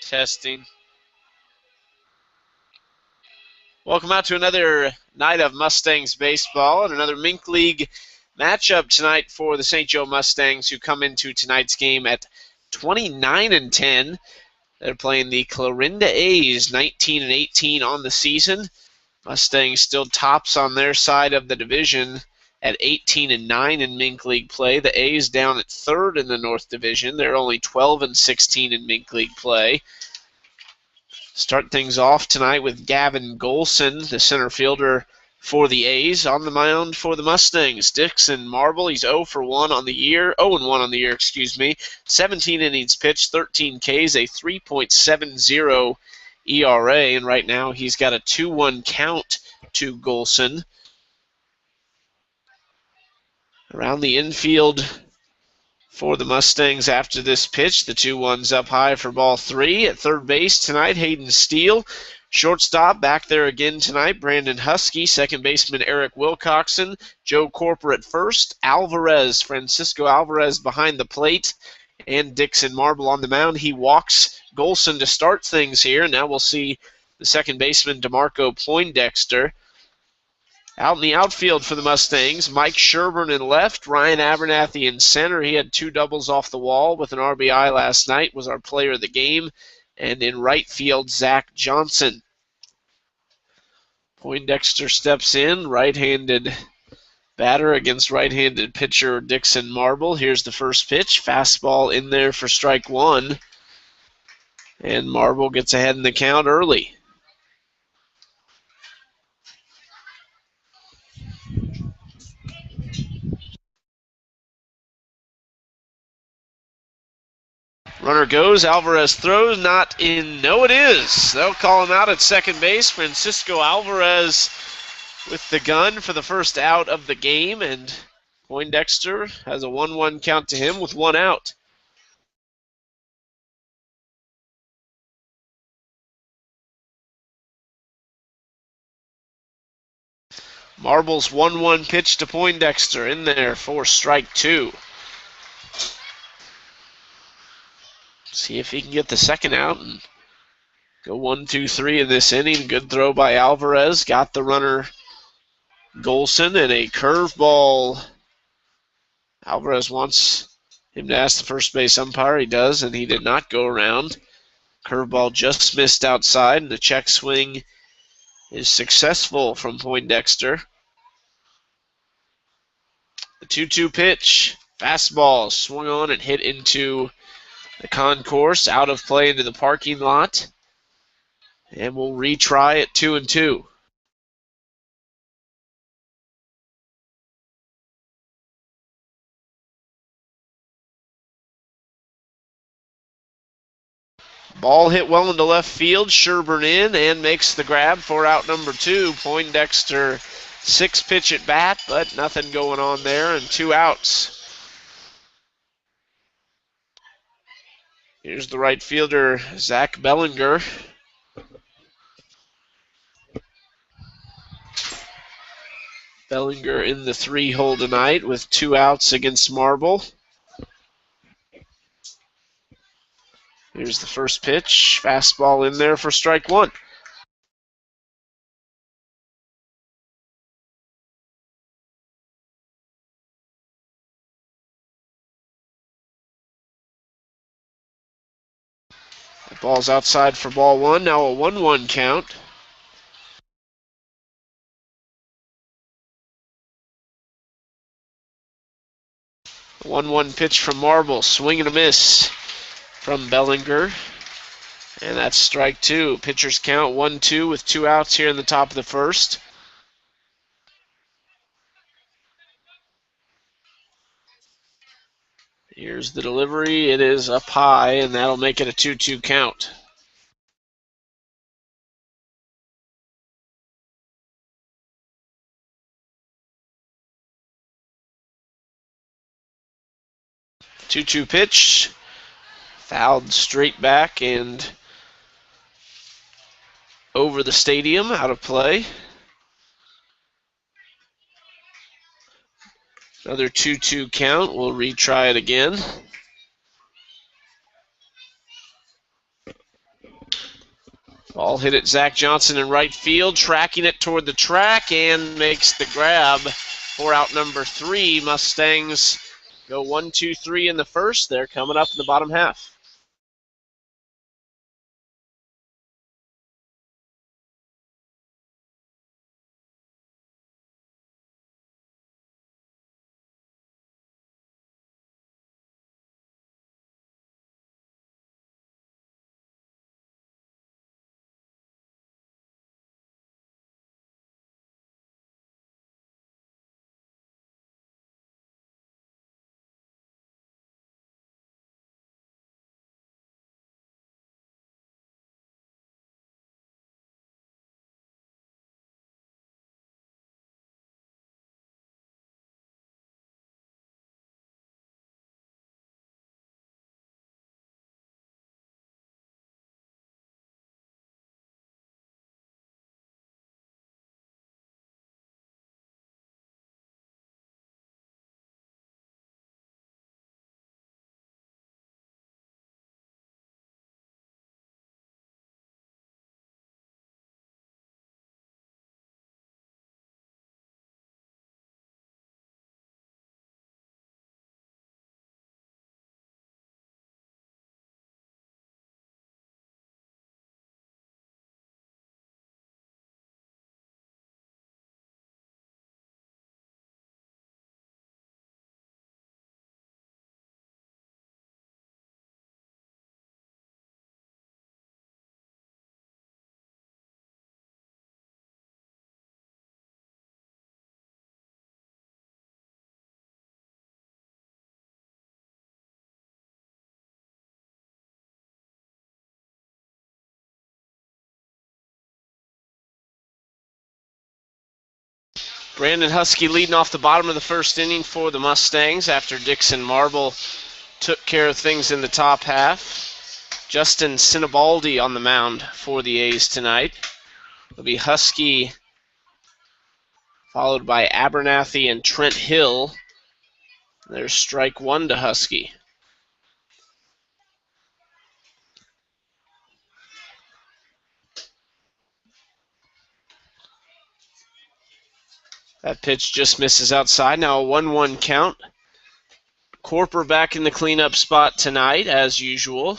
Testing. Welcome out to another night of Mustangs baseball and another Mink League matchup tonight for the St. Joe Mustangs, who come into tonight's game at 29-10. They're playing the Clarinda A's, 19-18 on the season. Mustangs still tops on their side of the division at 18-9 in Mink League play. The A's down at third in the North Division. They're only 12-16 in Mink League play. Start things off tonight with Gavin Golson, the center fielder for the A's. On the mound for the Mustangs, Dixon Marble. He's 0 for 1 on the year, 0-1 on the year, excuse me. 17 innings pitched, 13 Ks, a 3.70 ERA, and right now he's got a 2-1 count to Golson. Around the infield for the Mustangs after this pitch, the 2-1's up high for ball 3. At third base tonight, Hayden Steele. Shortstop back there again tonight, Brandon Husky. Second baseman Eric Wilcoxon. Joe Corper at first. Francisco Alvarez behind the plate. And Dixon Marble on the mound. He walks Golson to start things here. Now we'll see the second baseman DeMarco Poindexter. Out in the outfield for the Mustangs, Mike Sherburne in left, Ryan Abernathy in center. He had 2 doubles off the wall with an RBI last night, was our player of the game. And in right field, Zach Johnson. Poindexter steps in, right-handed batter against right-handed pitcher Dixon Marble. Here's the first pitch, fastball in there for strike 1. And Marble gets ahead in the count early. Runner goes, Alvarez throws, not in, no it is. They'll call him out at second base. Francisco Alvarez with the gun for the first out of the game, and Poindexter has a 1-1 count to him with 1 out. Marble's 1-1 pitch to Poindexter in there for strike 2. See if he can get the second out and go 1-2-3 in this inning. Good throw by Alvarez. Got the runner Golson, and a curveball. Alvarez wants him to ask the first base umpire. He does, and he did not go around. Curveball just missed outside, and the check swing is successful from Poindexter. The 2-2 pitch. Fastball swung on and hit into the concourse, out of play into the parking lot. And we'll retry at 2-2. Ball hit well into left field. Sherburne in and makes the grab for out number 2. Poindexter, 6-pitch at bat, but nothing going on there, and 2 outs. Here's the right fielder, Zach Bellinger. Bellinger in the 3-hole tonight with 2 outs against Marble. Here's the first pitch. Fastball in there for strike 1. The ball's outside for ball 1. Now a 1-1 count. A 1-1 pitch from Marble. Swing and a miss from Bellinger. And that's strike 2. Pitchers count 1-2 with 2 outs here in the top of the first. Here's the delivery. It is up high, and that'll make it a 2-2 count. Two-two pitch. Fouled straight back and over the stadium, out of play. Another 2-2 count. We'll retry it again. Ball hit at Zach Johnson in right field, tracking it toward the track, and makes the grab for out number 3. Mustangs go 1, 2, 3 in the first. They're coming up in the bottom half. Brandon Husky leading off the bottom of the first inning for the Mustangs after Dixon Marble took care of things in the top half. Justin Sinibaldi on the mound for the A's tonight. It'll be Husky followed by Abernathy and Trent Hill. There's strike 1 to Husky. That pitch just misses outside. Now a 1-1 count. Corper back in the cleanup spot tonight, as usual.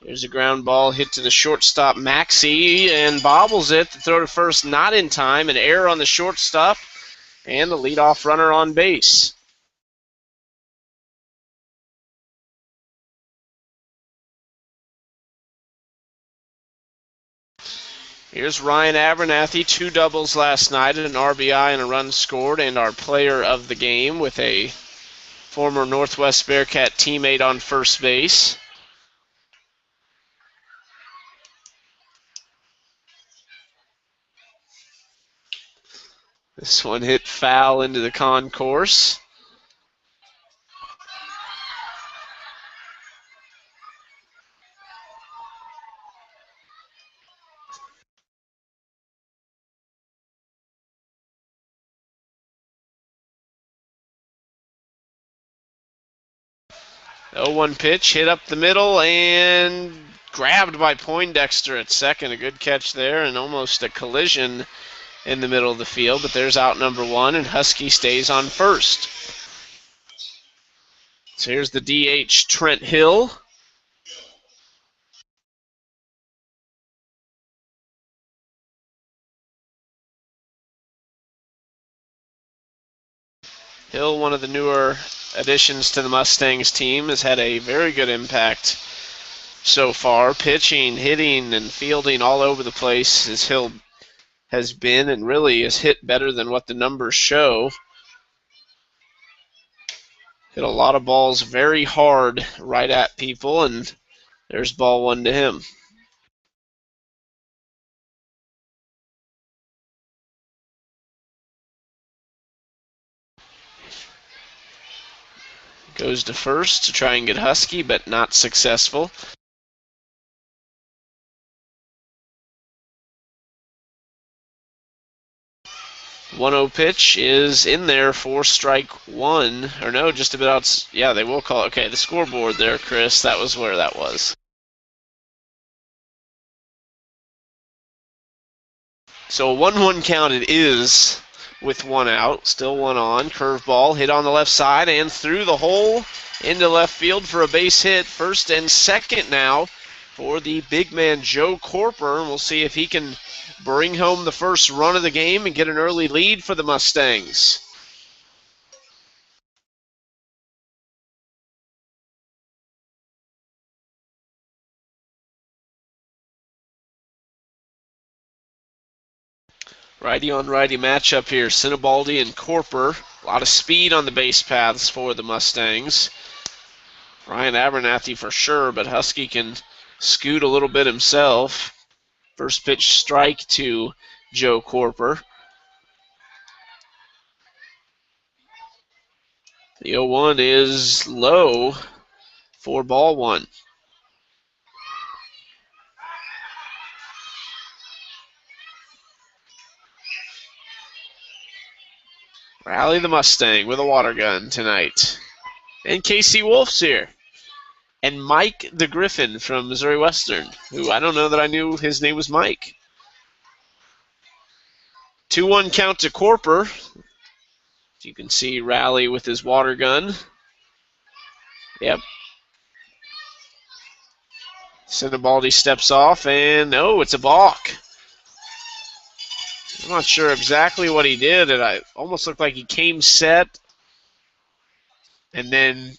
There's a ground ball hit to the shortstop, Maxey, and bobbles it. The throw to first not in time. An error on the shortstop, and the leadoff runner on base. Here's Ryan Abernathy, 2 doubles last night, an RBI and a run scored, and our player of the game with a former Northwest Bearcat teammate on first base. This one hit foul into the concourse. The 0-1 pitch hit up the middle and grabbed by Poindexter at second. A good catch there and almost a collision in the middle of the field, but there's out number 1, and Husky stays on first. So here's the DH, Trent Hill. Hill, one of the newer additions to the Mustangs team, has had a very good impact so far. Pitching, hitting, and fielding all over the place as Hill has been, and really has hit better than what the numbers show. Hit a lot of balls very hard right at people, and there's ball 1 to him. Goes to first to try and get Husky, but not successful. 1-0 pitch is in there for strike 1. Or no, just a bit out. Yeah, they will call it. Okay, the scoreboard there, Chris. That was where that was. So a 1-1 count it is with one out. Still one on. Curveball hit on the left side and through the hole into left field for a base hit. First and second now for the big man Joe Corper. And we'll see if he can bring home the first run of the game and get an early lead for the Mustangs. Righty on righty matchup here. Sinibaldi and Corper. A lot of speed on the base paths for the Mustangs. Ryan Abernathy for sure, but Husky can scoot a little bit himself. First pitch strike to Joe Corper. The 0-1 is low for ball one. Rally the Mustang with a water gun tonight. And Casey Wolf's here. And Mike the Griffin from Missouri Western, who I don't know that I knew his name was Mike. 2-1 count to Corper. You can see Rally with his water gun. Yep. Sinibaldi steps off, and no, it's a balk. I'm not sure exactly what he did. It almost looked like he came set and then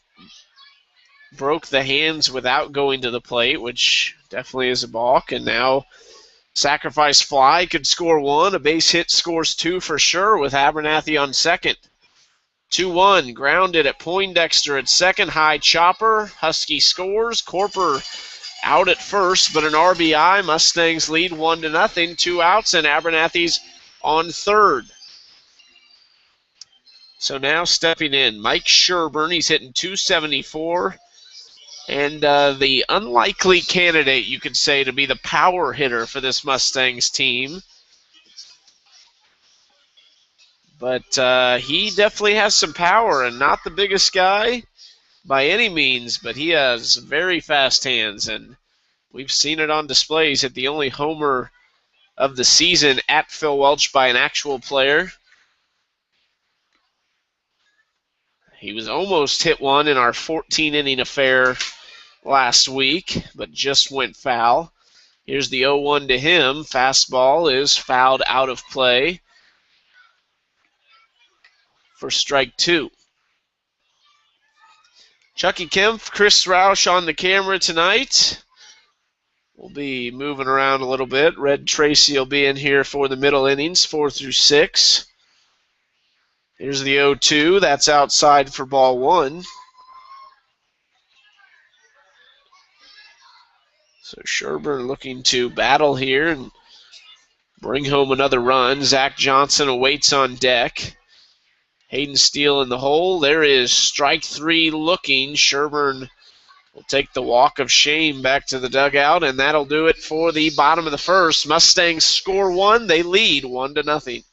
broke the hands without going to the plate, which definitely is a balk. And now sacrifice fly could score one. A base hit scores two for sure with Abernathy on second. 2-1, grounded at Poindexter at second. High chopper. Husky scores. Corper out at first, but an RBI. Mustangs lead 1-0. 2 outs, and Abernathy's on third. So now stepping in, Mike Sherburne. He's hitting .274. And the unlikely candidate, you could say, to be the power hitter for this Mustangs team. But he definitely has some power, and not the biggest guy by any means, but he has very fast hands, and we've seen it on display. He's hit the only homer of the season at Phil Welch by an actual player. He was almost hit one in our 14-inning affair last week, but just went foul. Here's the 0-1 to him. Fastball is fouled out of play for strike two. Chucky Kempf, Chris Roush on the camera tonight. We'll be moving around a little bit. Red Tracy will be in here for the middle innings, 4 through 6. Here's the 0-2. That's outside for ball one. So Sherburne looking to battle here and bring home another run. Zach Johnson awaits on deck. Hayden Steele in the hole. There is strike three looking. Sherburne will take the walk of shame back to the dugout, and that'll do it for the bottom of the first. Mustangs score one. They lead 1-0.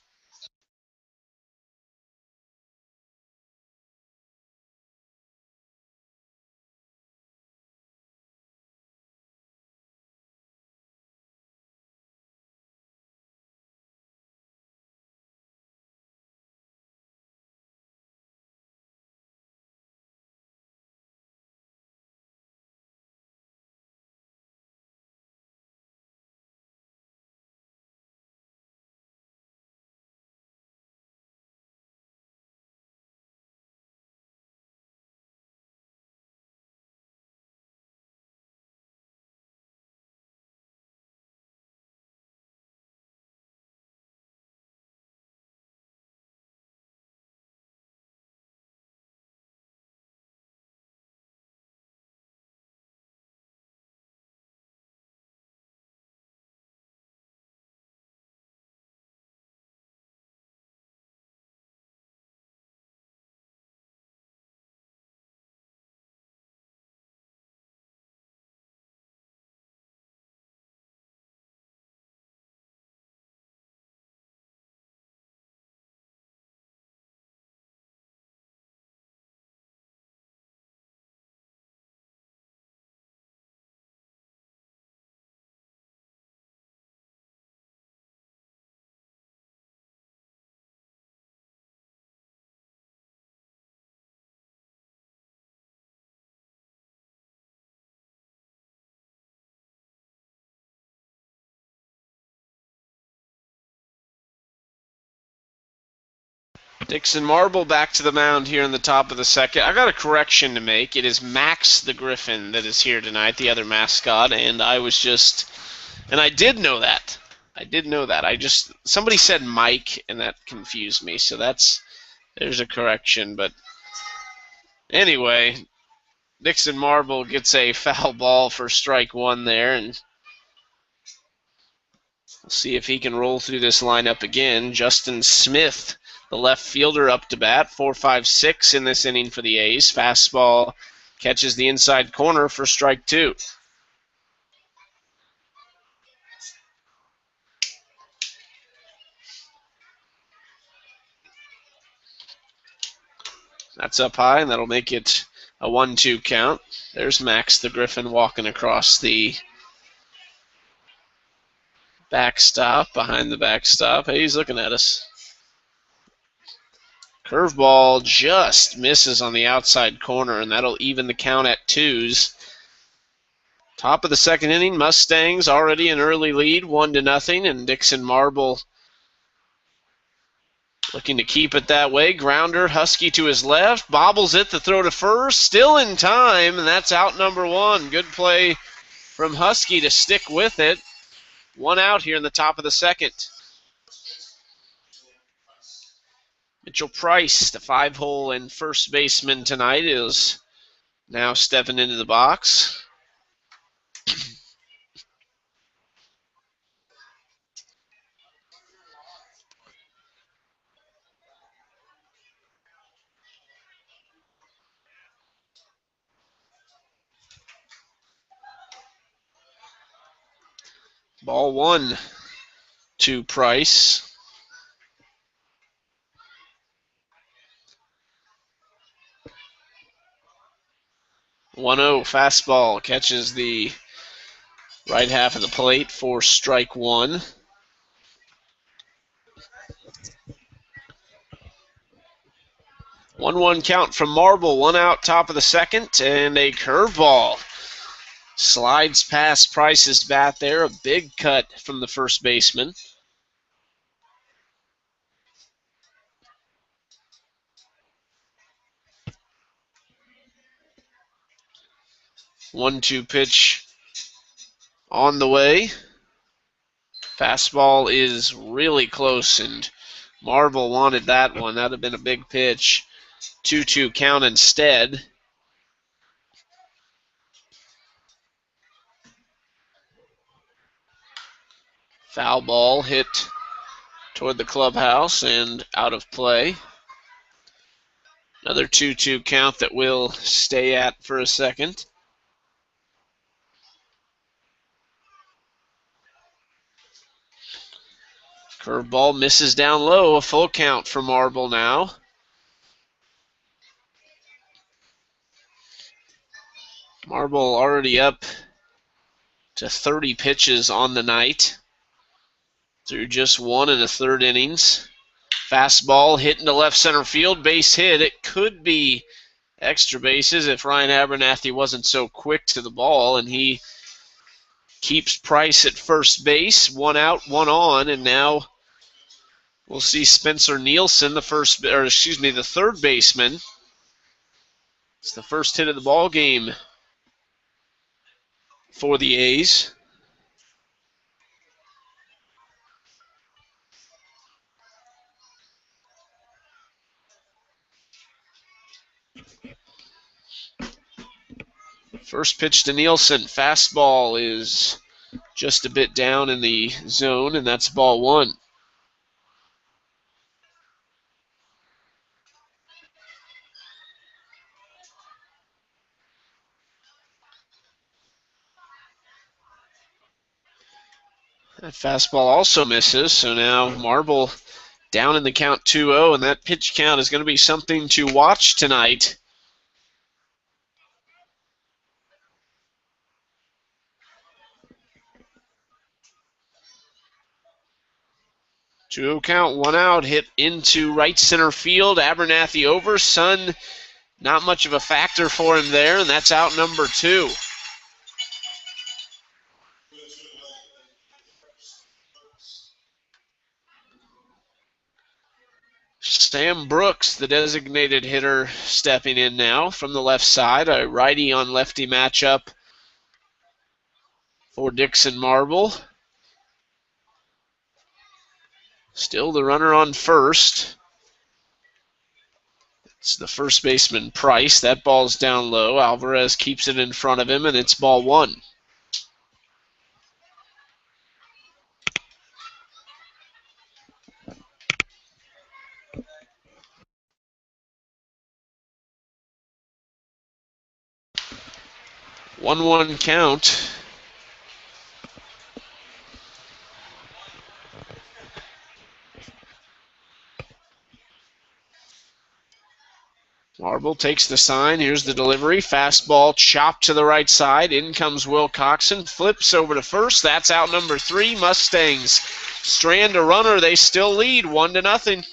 Dixon Marble back to the mound here in the top of the second. I got a correction to make. It is Max the Griffin that is here tonight, the other mascot, and I did know that. Somebody said Mike, and that confused me, so there's a correction. But anyway, Dixon Marble gets a foul ball for strike one there, and we'll see if he can roll through this lineup again. Justin Smith, the left fielder, up to bat. 4-5-6 in this inning for the A's. Fastball catches the inside corner for strike two. That's up high, and that'll make it a 1-2 count. There's Max the Griffin walking across the backstop, behind the backstop. Hey, he's looking at us. Curveball just misses on the outside corner, and that'll even the count at 2s. Top of the second inning, Mustangs already an early lead, 1-0, and Dixon Marble looking to keep it that way. Grounder, Husky to his left, bobbles it to throw to first, still in time, and that's out number one. Good play from Husky to stick with it. One out here in the top of the second. Mitchell Price, the 5-hole and first baseman tonight, is now stepping into the box. Ball one to Price. 1-0 fastball catches the right half of the plate for strike one. One count from Marble, one out top of the second, and a curveball. Slides past Price's bat there, a big cut from the first baseman. One-two pitch on the way. Fastball is really close, and Marble wanted that one. That would have been a big pitch. 2-2 count instead. Foul ball hit toward the clubhouse and out of play. Another 2-2 count that we'll stay at for a second. Curveball misses down low. A full count for Marble now. Marble already up to 30 pitches on the night through just 1 1/3 innings. Fastball hit into left center field, base hit. It could be extra bases if Ryan Abernathy wasn't so quick to the ball, and he keeps Price at first base. One out, one on, and now we'll see Spencer Nielsen, the third baseman. It's the first hit of the ball game for the A's. First pitch to Nielsen. Fastball is just a bit down in the zone, and that's ball one. That fastball also misses, so now Marble down in the count 2-0, and that pitch count is going to be something to watch tonight. 2-0 count, one out, hit into right center field. Abernathy over. Sun, not much of a factor for him there, and that's out number two. Sam Brooks, the designated hitter, stepping in now from the left side. A righty on lefty matchup for Dixon Marble. Still the runner on first. It's the first baseman, Price. That ball's down low. Alvarez keeps it in front of him, and it's ball one. One count. Marble takes the sign. Here's the delivery. Fastball chopped to the right side. In comes Wilcoxon. Flips over to first. That's out number 3. Mustangs strand a runner. They still lead 1-0.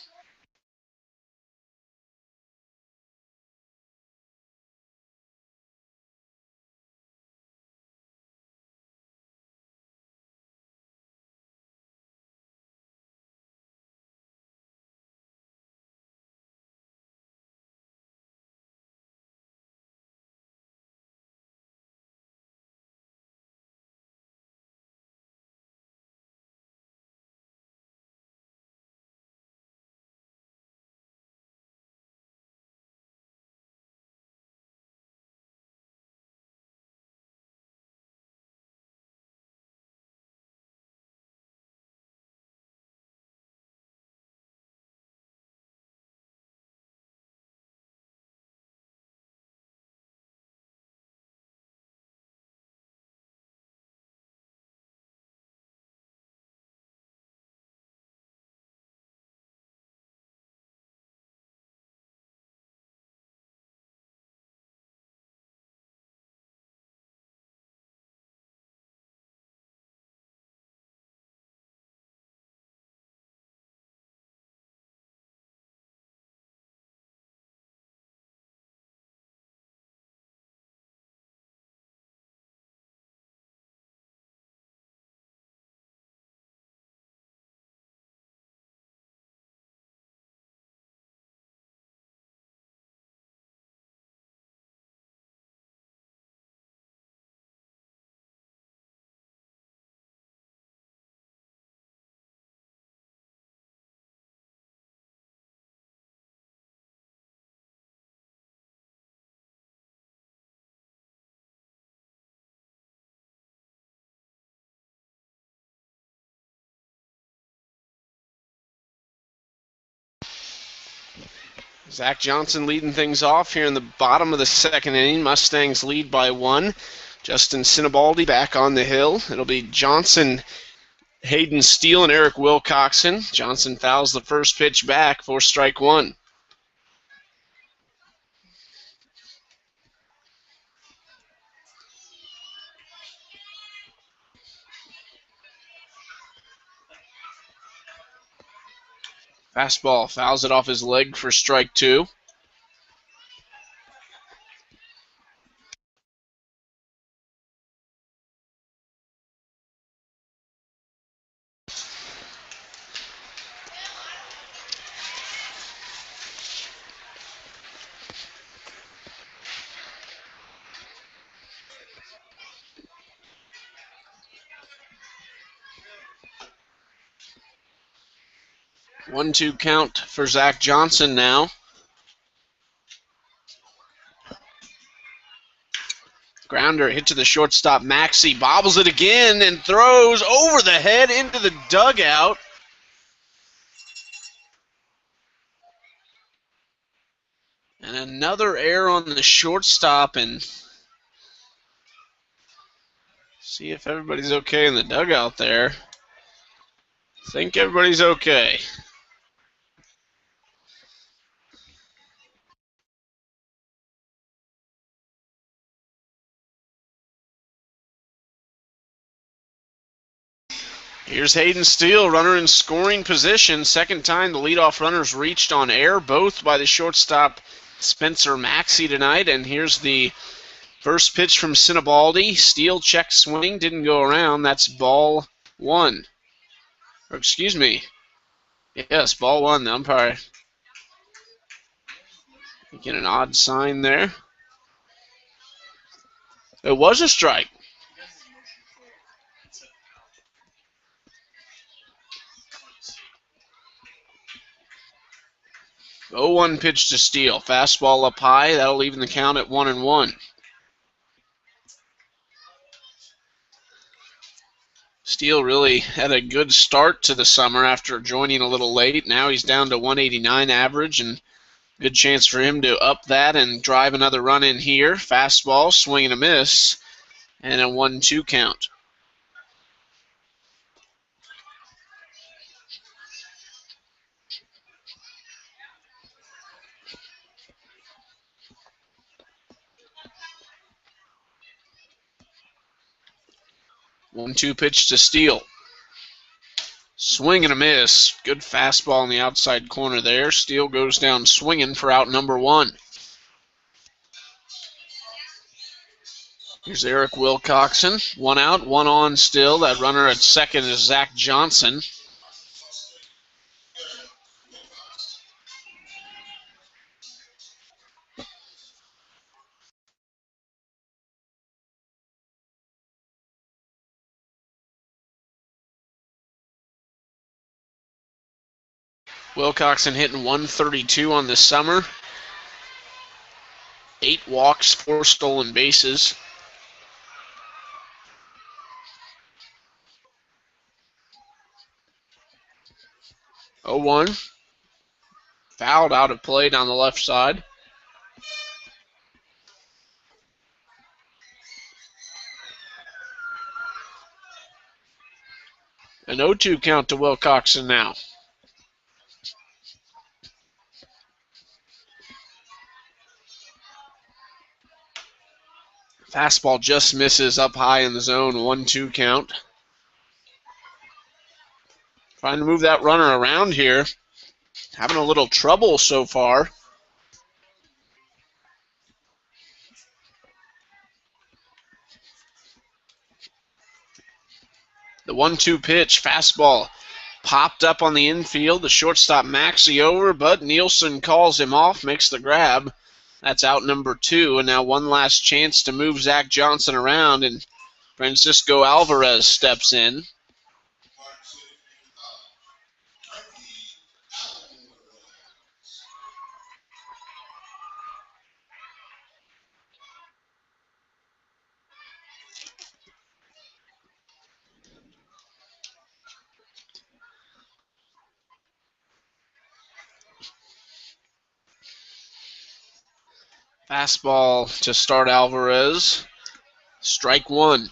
Zach Johnson leading things off here in the bottom of the second inning. Mustangs lead by 1. Justin Sinibaldi back on the hill. It'll be Johnson, Hayden Steele, and Eric Wilcoxon. Johnson fouls the first pitch back for strike 1. Fastball fouls it off his leg for strike 2. One-two count for Zach Johnson now. Grounder hit to the shortstop. Maxey bobbles it again and throws over the head into the dugout. And another error on the shortstop, and see if everybody's okay in the dugout there. I think everybody's okay. Here's Hayden Steele, runner in scoring position. Second time the leadoff runner's reached on air, both by the shortstop Spencer Maxey tonight. And here's the first pitch from Sinibaldi. Steele check swing, didn't go around. That's ball 1. Or excuse me. Yes, ball 1. The umpire Get an odd sign there. It was a strike. Oh, 1 pitch to Steele. Fastball up high. That'll even the count at 1-1. Steele really had a good start to the summer after joining a little late. Now he's down to 189 average, and good chance for him to up that and drive another run in here. Fastball, swing and a miss, and a 1-2 count. One-two pitch to Steele. Swing and a miss. Good fastball in the outside corner there. Steele goes down swinging for out number 1. Here's Eric Wilcoxon. 1 out, 1 on still. That runner at second is Zach Johnson. Wilcoxon hitting 132 on the summer. 8 walks, 4 stolen bases. Oh, 1. Fouled out of play down the left side. An 0-2 count to Wilcoxon now. Fastball just misses up high in the zone. 1-2 count. Trying to move that runner around here. Having a little trouble so far. The 1-2 pitch, fastball popped up on the infield. The shortstop Maxey over, but Nielsen calls him off, makes the grab. That's out number 2, and now one last chance to move Zach Johnson around, and Francisco Alvarez steps in. Fastball to start Alvarez. Strike 1.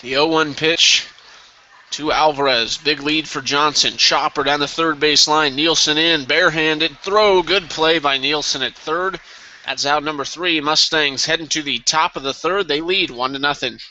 The 0-1 pitch to Alvarez. Big lead for Johnson. Chopper down the third base line. Nielsen in. Barehanded throw. Good play by Nielsen at third. That's out number 3. Mustangs heading to the top of the third. They lead 1-0.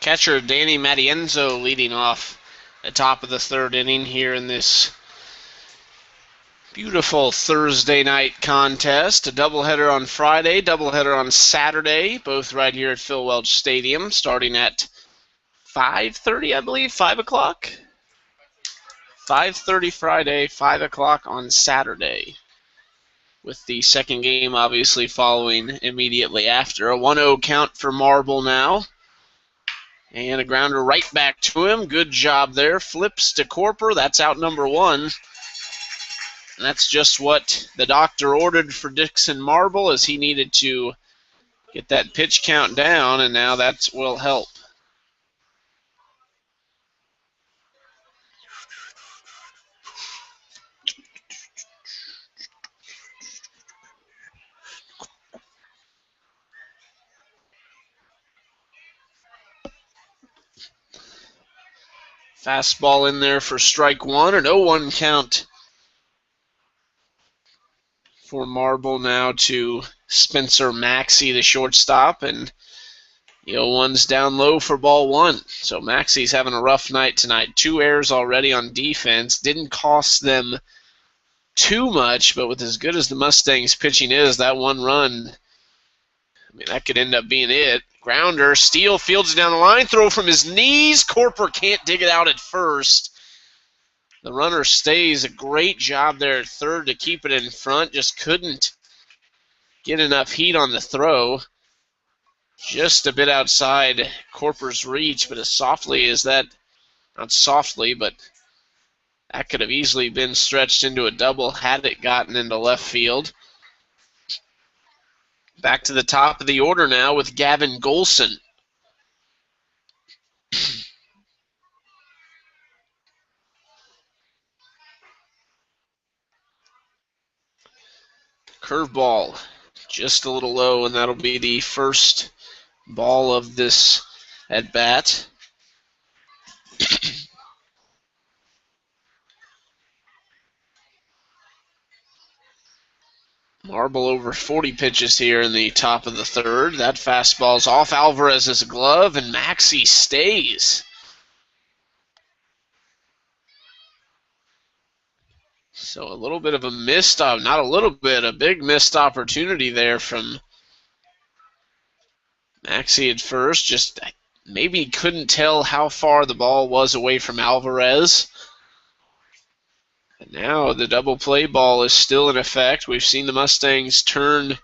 Catcher Danny Matienzo leading off the top of the third inning here in this beautiful Thursday night contest. A doubleheader on Friday, doubleheader on Saturday, both right here at Phil Welch Stadium, starting at 5:30, I believe, 5 o'clock. 5:30 Friday, 5 o'clock on Saturday, with the second game obviously following immediately after. A 1-0 count for Marble now. And a grounder right back to him. Good job there. Flips to Corper. That's out number one. And that's just what the doctor ordered for Dixon Marble, as he needed to get that pitch count down, and now that will help. Fastball in there for strike one, an 0-1 count for Marble now to Spencer Maxey, the shortstop, and the 0-1's down low for ball one. So Maxey's having a rough night tonight. 2 errors already on defense. Didn't cost them too much, but with as good as the Mustangs pitching is, that one run, I mean, that could end up being it. Grounder, Steele fields it down the line, throw from his knees. Corper can't dig it out at first. The runner stays. A great job there at third to keep it in front. Just couldn't get enough heat on the throw. Just a bit outside Corper's reach, but as softly as that, not softly, but that could have easily been stretched into a double had it gotten into left field. Back to the top of the order now with Gavin Golson. Curveball just a little low, and that'll be the first ball of this at bat. Marble over 40 pitches here in the top of the third. That fastball's off Alvarez's glove, and Maxey stays. So a little bit of a missed, not a little bit, a big missed opportunity there from Maxey at first. Just maybe couldn't tell how far the ball was away from Alvarez. And now the double play ball is still in effect. We've seen the Mustangs turn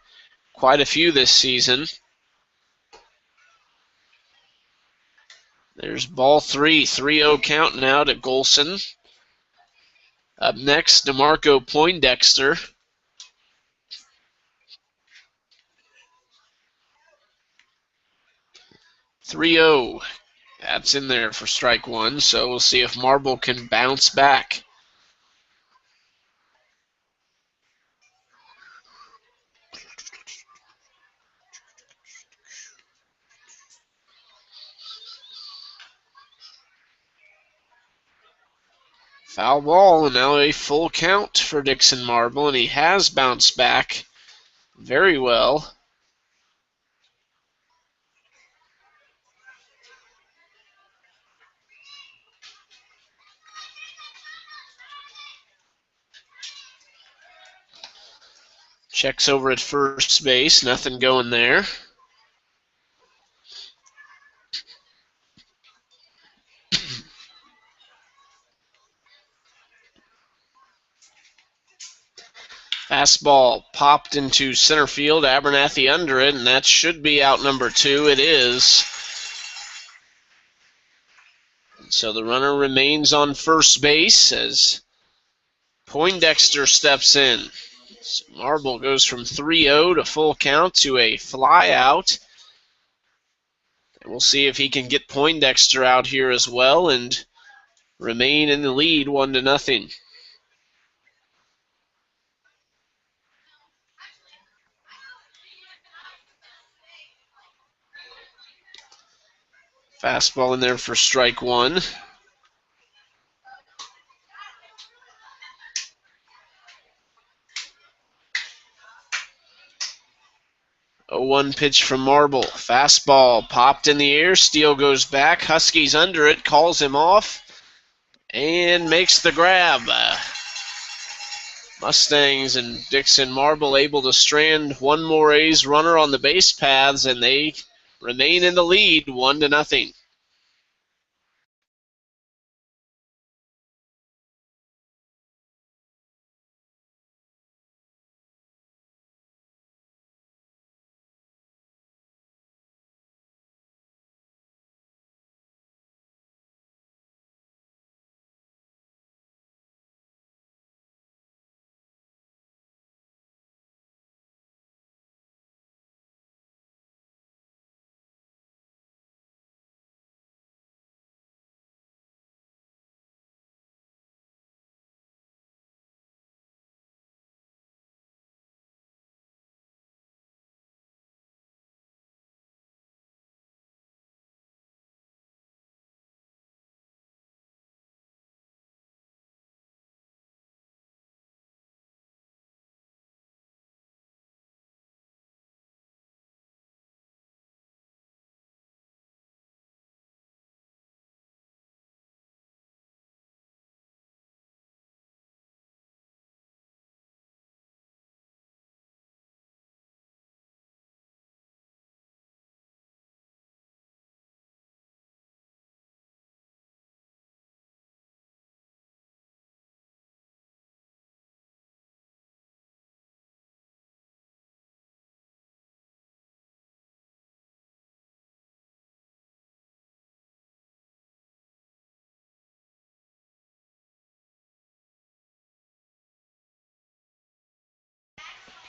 quite a few this season. There's ball 3, 3-0 count now to Golson. Up next, DeMarco Poindexter. .30. That's in there for strike one, so we'll see if Marble can bounce back. Foul ball, and now a full count for Dixon Marble, and he has bounced back very well. Checks over at first base, nothing going there. Fastball popped into center field, Abernathy under it, and that should be out number 2. It is. So the runner remains on first base as Poindexter steps in. So Marble goes from 3-0 to full count to a fly out. And we'll see if he can get Poindexter out here as well and remain in the lead 1-0. Fastball in there for strike one. 0-1 pitch from Marble. Fastball popped in the air. Steele goes back. Husky's under it. Calls him off. And makes the grab. Mustangs and Dixon Marble able to strand one more A's runner on the base paths, and they remain in the lead 1-0.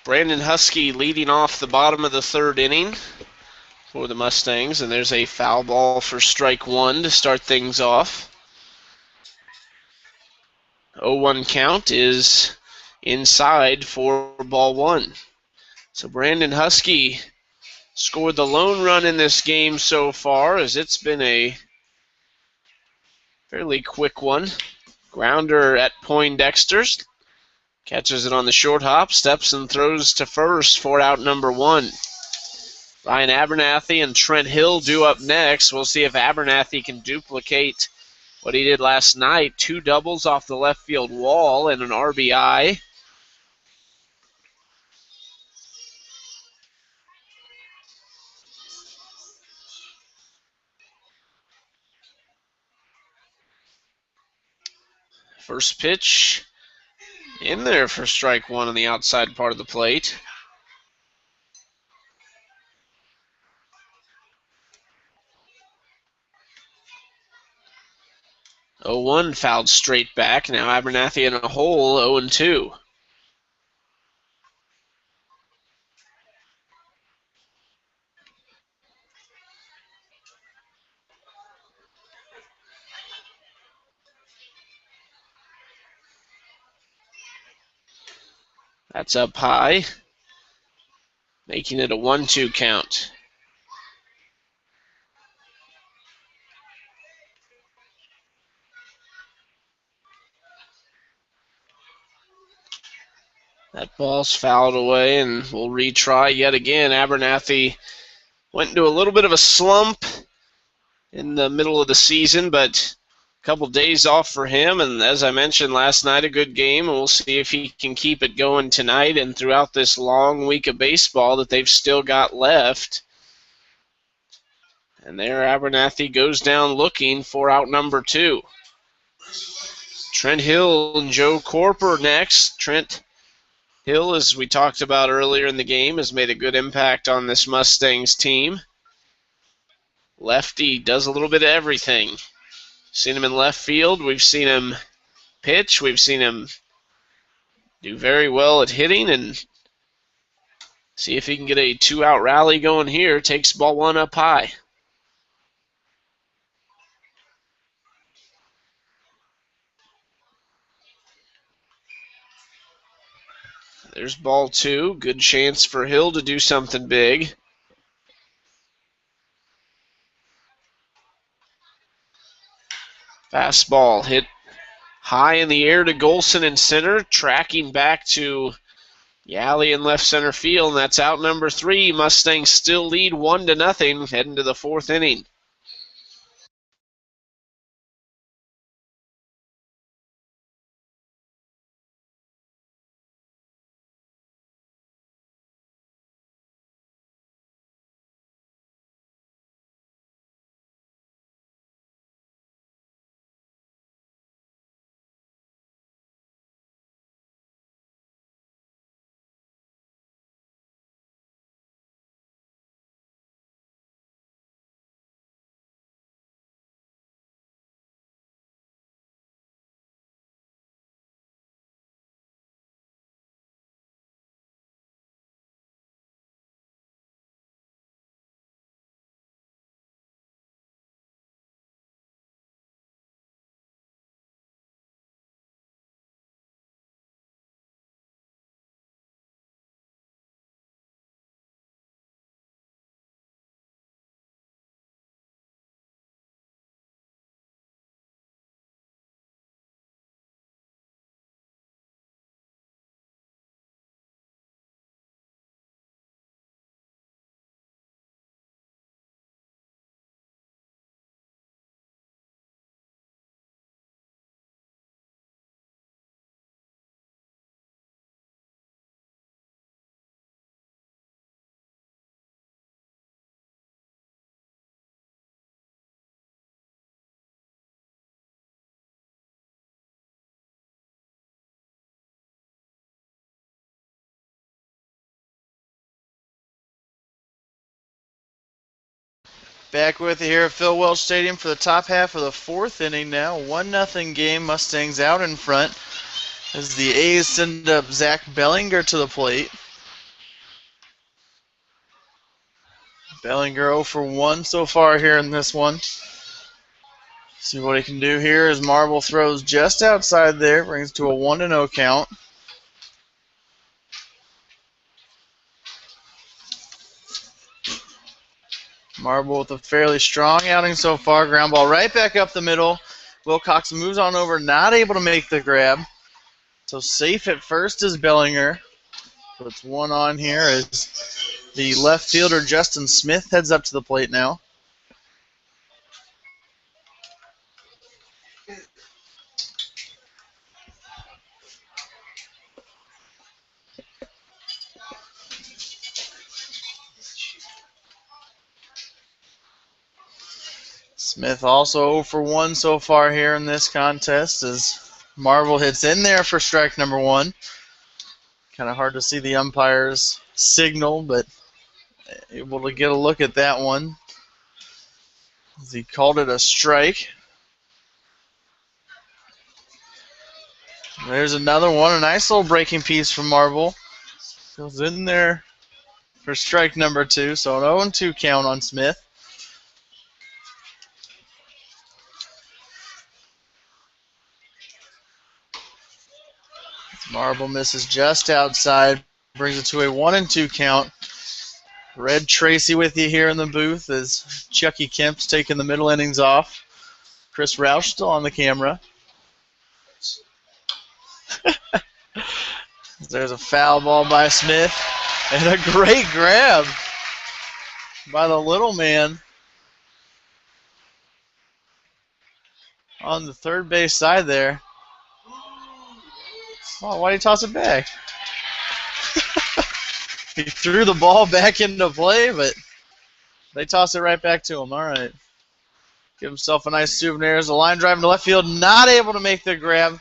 Brandon Husky leading off the bottom of the third inning for the Mustangs, and there's a foul ball for strike one to start things off. 0-1 count is inside for ball one. So Brandon Husky scored the lone run in this game so far, as it's been a fairly quick one. Grounder at Poindexter's. Catches it on the short hop, steps and throws to first for out number one. Ryan Abernathy and Trent Hill due up next. We'll see if Abernathy can duplicate what he did last night. 2 doubles off the left field wall and an RBI. First pitch in there for strike one on the outside part of the plate. Oh, 0-1 fouled straight back. Now Abernathy in a hole, 0-2. That's up high, making it a 1-2 count. That ball's fouled away, and we'll retry yet again. Abernathy went into a little bit of a slump in the middle of the season, but a couple days off for him, and as I mentioned last night, a good game, and we'll see if he can keep it going tonight and throughout this long week of baseball that they've still got left. And there Abernathy goes down looking for out number 2. Trent Hill and Joe Corper next. Trent Hill, as we talked about earlier in the game, has made a good impact on this Mustangs team. Lefty does a little bit of everything. Seen him in left field. We've seen him pitch. We've seen him do very well at hitting, and see if he can get a 2-out rally going here. Takes ball one up high. There's ball 2. Good chance for Hill to do something big. Fastball hit high in the air to Golson in center, tracking back to Yalley in left center field, and that's out number 3. Mustangs still lead 1-0 heading to the 4th inning. Back with you here at Phil Welch Stadium for the top half of the 4th inning now. 1-0 game. Mustangs out in front as the A's send up Zach Bellinger to the plate. Bellinger 0 for 1 so far here in this one. See what he can do here as Marble throws just outside there. Brings it to a 1-0 count. Marble with a fairly strong outing so far. Ground ball right back up the middle. Wilcox moves on over, not able to make the grab. So safe at first is Bellinger. Puts one on here as the left fielder Justin Smith heads up to the plate now. Smith also 0 for 1 so far here in this contest as Marble hits in there for strike number 1. Kind of hard to see the umpire's signal, but able to get a look at that one as he called it a strike. There's another one, a nice little breaking piece from Marble. Goes in there for strike number 2, so an 0-2 count on Smith. Marble misses just outside, brings it to a 1-2 count. Red Tracy with you here in the booth as Chucky Kemp's taking the middle innings off. Chris Roush still on the camera. There's a foul ball by Smith and a great grab by the little man on the third base side there. Oh, why did he toss it back? He threw the ball back into play, but they toss it right back to him. All right. Give himself a nice souvenir as a line drive into left field. Not able to make the grab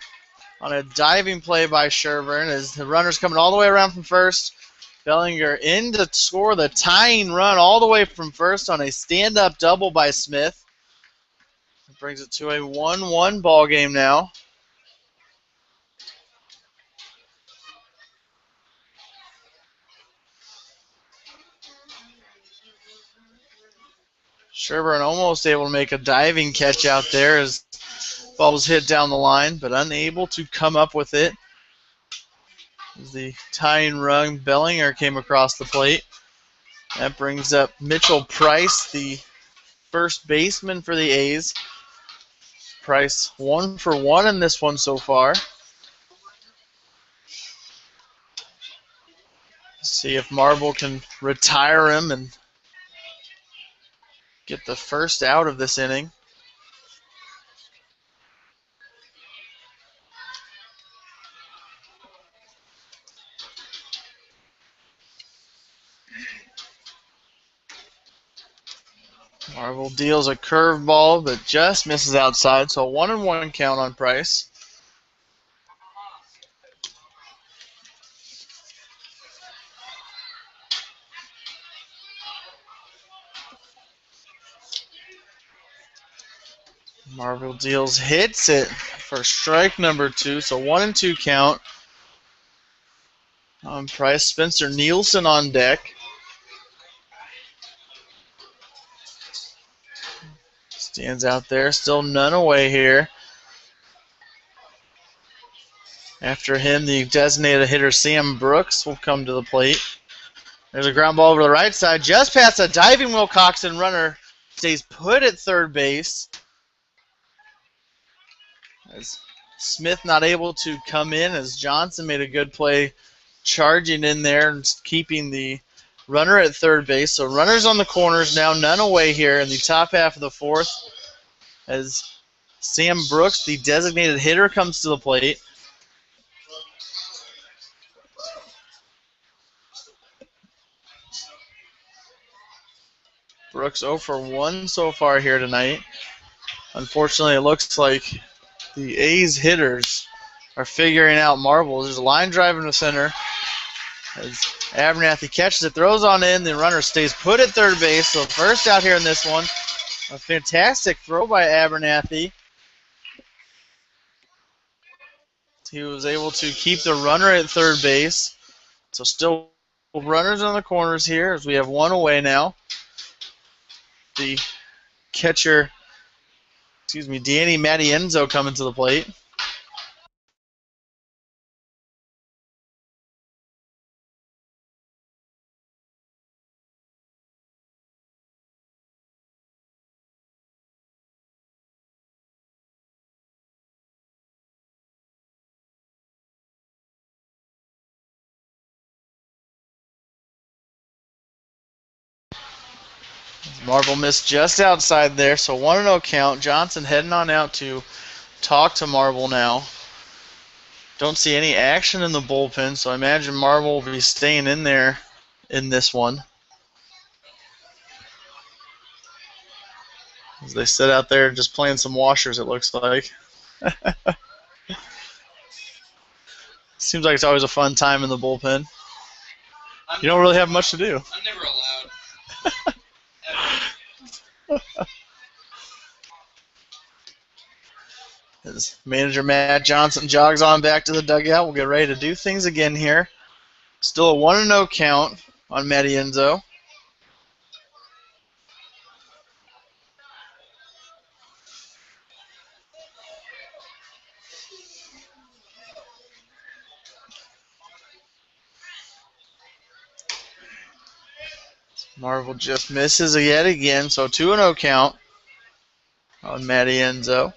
on a diving play by Sherburne as the runner's coming all the way around from first. Bellinger in to score the tying run all the way from first on a stand-up double by Smith. That brings it to a 1-1 ball game now. Sherburne almost able to make a diving catch out there as the ball was hit down the line, but unable to come up with it. As the tying run, Bellinger came across the plate. That brings up Mitchell Price, the first baseman for the A's. Price 1 for 1 in this one so far. See if Marble can retire him and get the first out of this inning. Marble deals a curveball, but just misses outside, so 1-1 count on Price. Marble deals, hits it for strike number 2, so 1-2 count on Price. Spencer Nielsen on deck. Stands out there, still none away here. After him, the designated hitter Sam Brooks will come to the plate. There's a ground ball over the right side, just past a diving Wilcoxon runner. Stays put at third base. As Smith not able to come in, as Johnson made a good play charging in there and keeping the runner at third base. So runners on the corners now, none away here in the top half of the fourth, as Sam Brooks, the designated hitter, comes to the plate. Brooks 0 for 1 so far here tonight. Unfortunately, it looks like the A's hitters are figuring out Marble. There's a line drive in the center. As Abernathy catches it, throws on in, the runner stays put at third base. So first out here in this one. A fantastic throw by Abernathy. He was able to keep the runner at third base. So still runners on the corners here as we have one away now. The catcher, Danny Matienzo coming to the plate. Marble missed just outside there, so 1-0 count. Johnson heading on out to talk to Marble now. Don't see any action in the bullpen, so I imagine Marble will be staying in there in this one. As they sit out there just playing some washers, it looks like. Seems like it's always a fun time in the bullpen. You don't really have much to do. I'm never allowed. As manager Matt Johnson jogs on back to the dugout, we'll get ready to do things again here. Still a 1-0 count on Matienzo. Marble just misses yet again, so 2-0 count on Matienzo.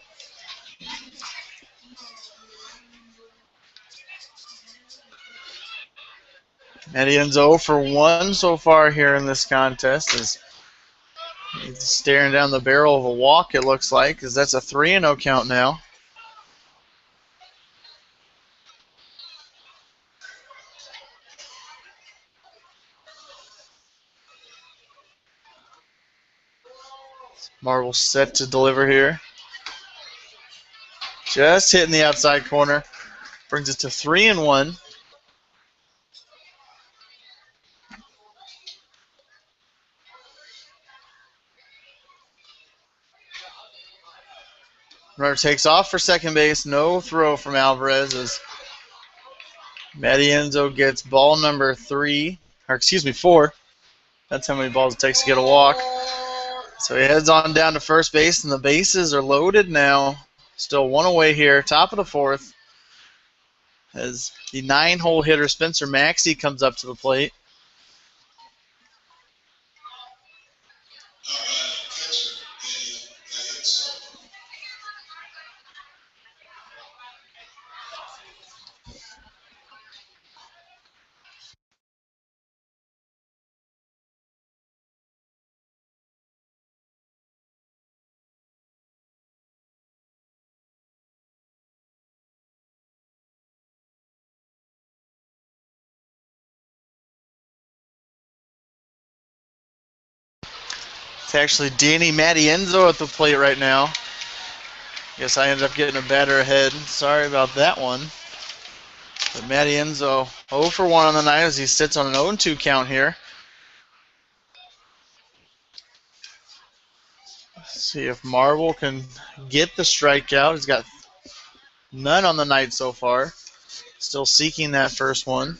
Matienzo 0 for 1 so far here in this contest. As he's staring down the barrel of a walk, it looks like, because that's a 3-0 count now. Marble set to deliver here. Just hitting the outside corner. Brings it to 3-1. Runner takes off for second base. No throw from Alvarez as Matienzo gets ball number 4. That's how many balls it takes to get a walk. So he heads on down to first base, and the bases are loaded now. Still one away here, top of the fourth, as the 9-hole hitter Spencer Maxey comes up to the plate. with actually Danny Mattienzo at the plate right now. Guess I ended up getting a batter ahead. Sorry about that one. But Mattienzo 0 for 1 on the night as he sits on an 0-2 count here. Let's see if Marvel can get the strikeout. He's got none on the night so far. Still seeking that first one.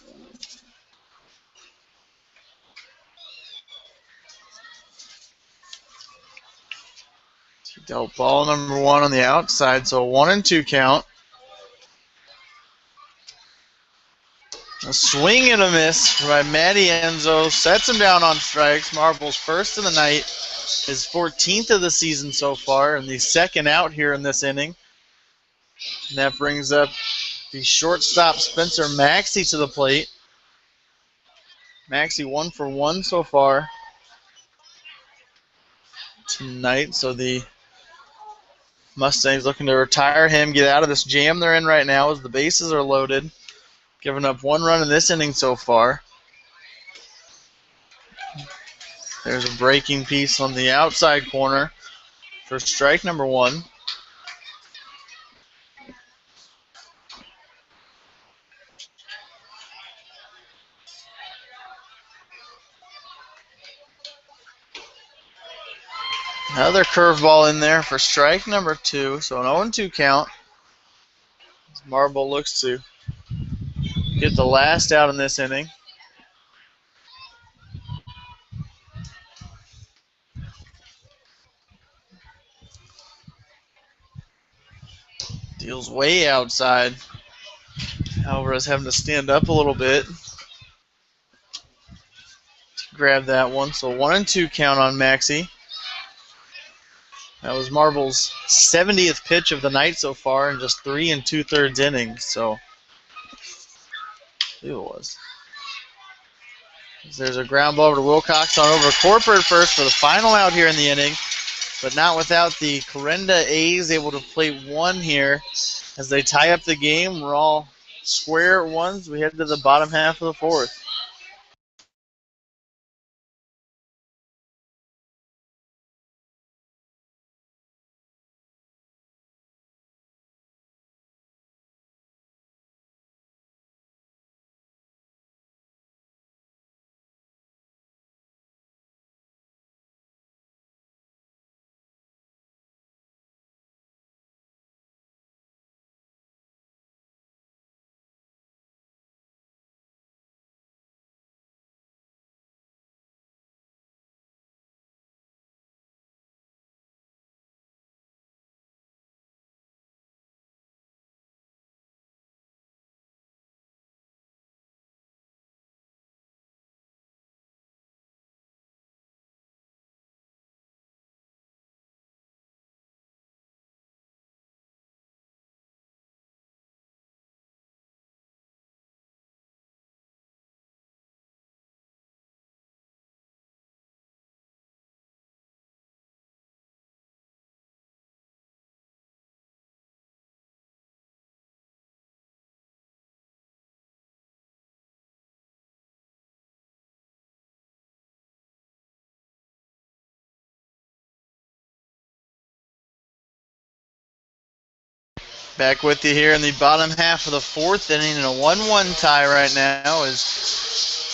He dealt ball number 1 on the outside, so 1-2 count. A swing and a miss by Mattienzo. Sets him down on strikes. Marvel's first of the night. His 14th of the season so far, and the second out here in this inning. And that brings up the shortstop Spencer Maxey to the plate. Maxey 1 for 1 so far tonight, so the Mustangs looking to retire him, get out of this jam they're in right now as the bases are loaded. Giving up 1 run in this inning so far. There's a breaking piece on the outside corner for strike number 1. Another curveball in there for strike number 2, so an 0-2 count. Marble looks to get the last out in this inning. Deals way outside. Alvarez having to stand up a little bit to grab that one. So 1-2 count on Maxey. That was Marble's 70th pitch of the night so far in just 3 2/3 innings. So I believe it was. There's a ground ball over to Wilcox on over to Corper at first for the final out here in the inning. But not without the Clarinda A's able to play 1 here as they tie up the game. We're all square at ones. We head to the bottom half of the 4th. Back with you here in the bottom half of the 4th inning in a 1-1 tie right now as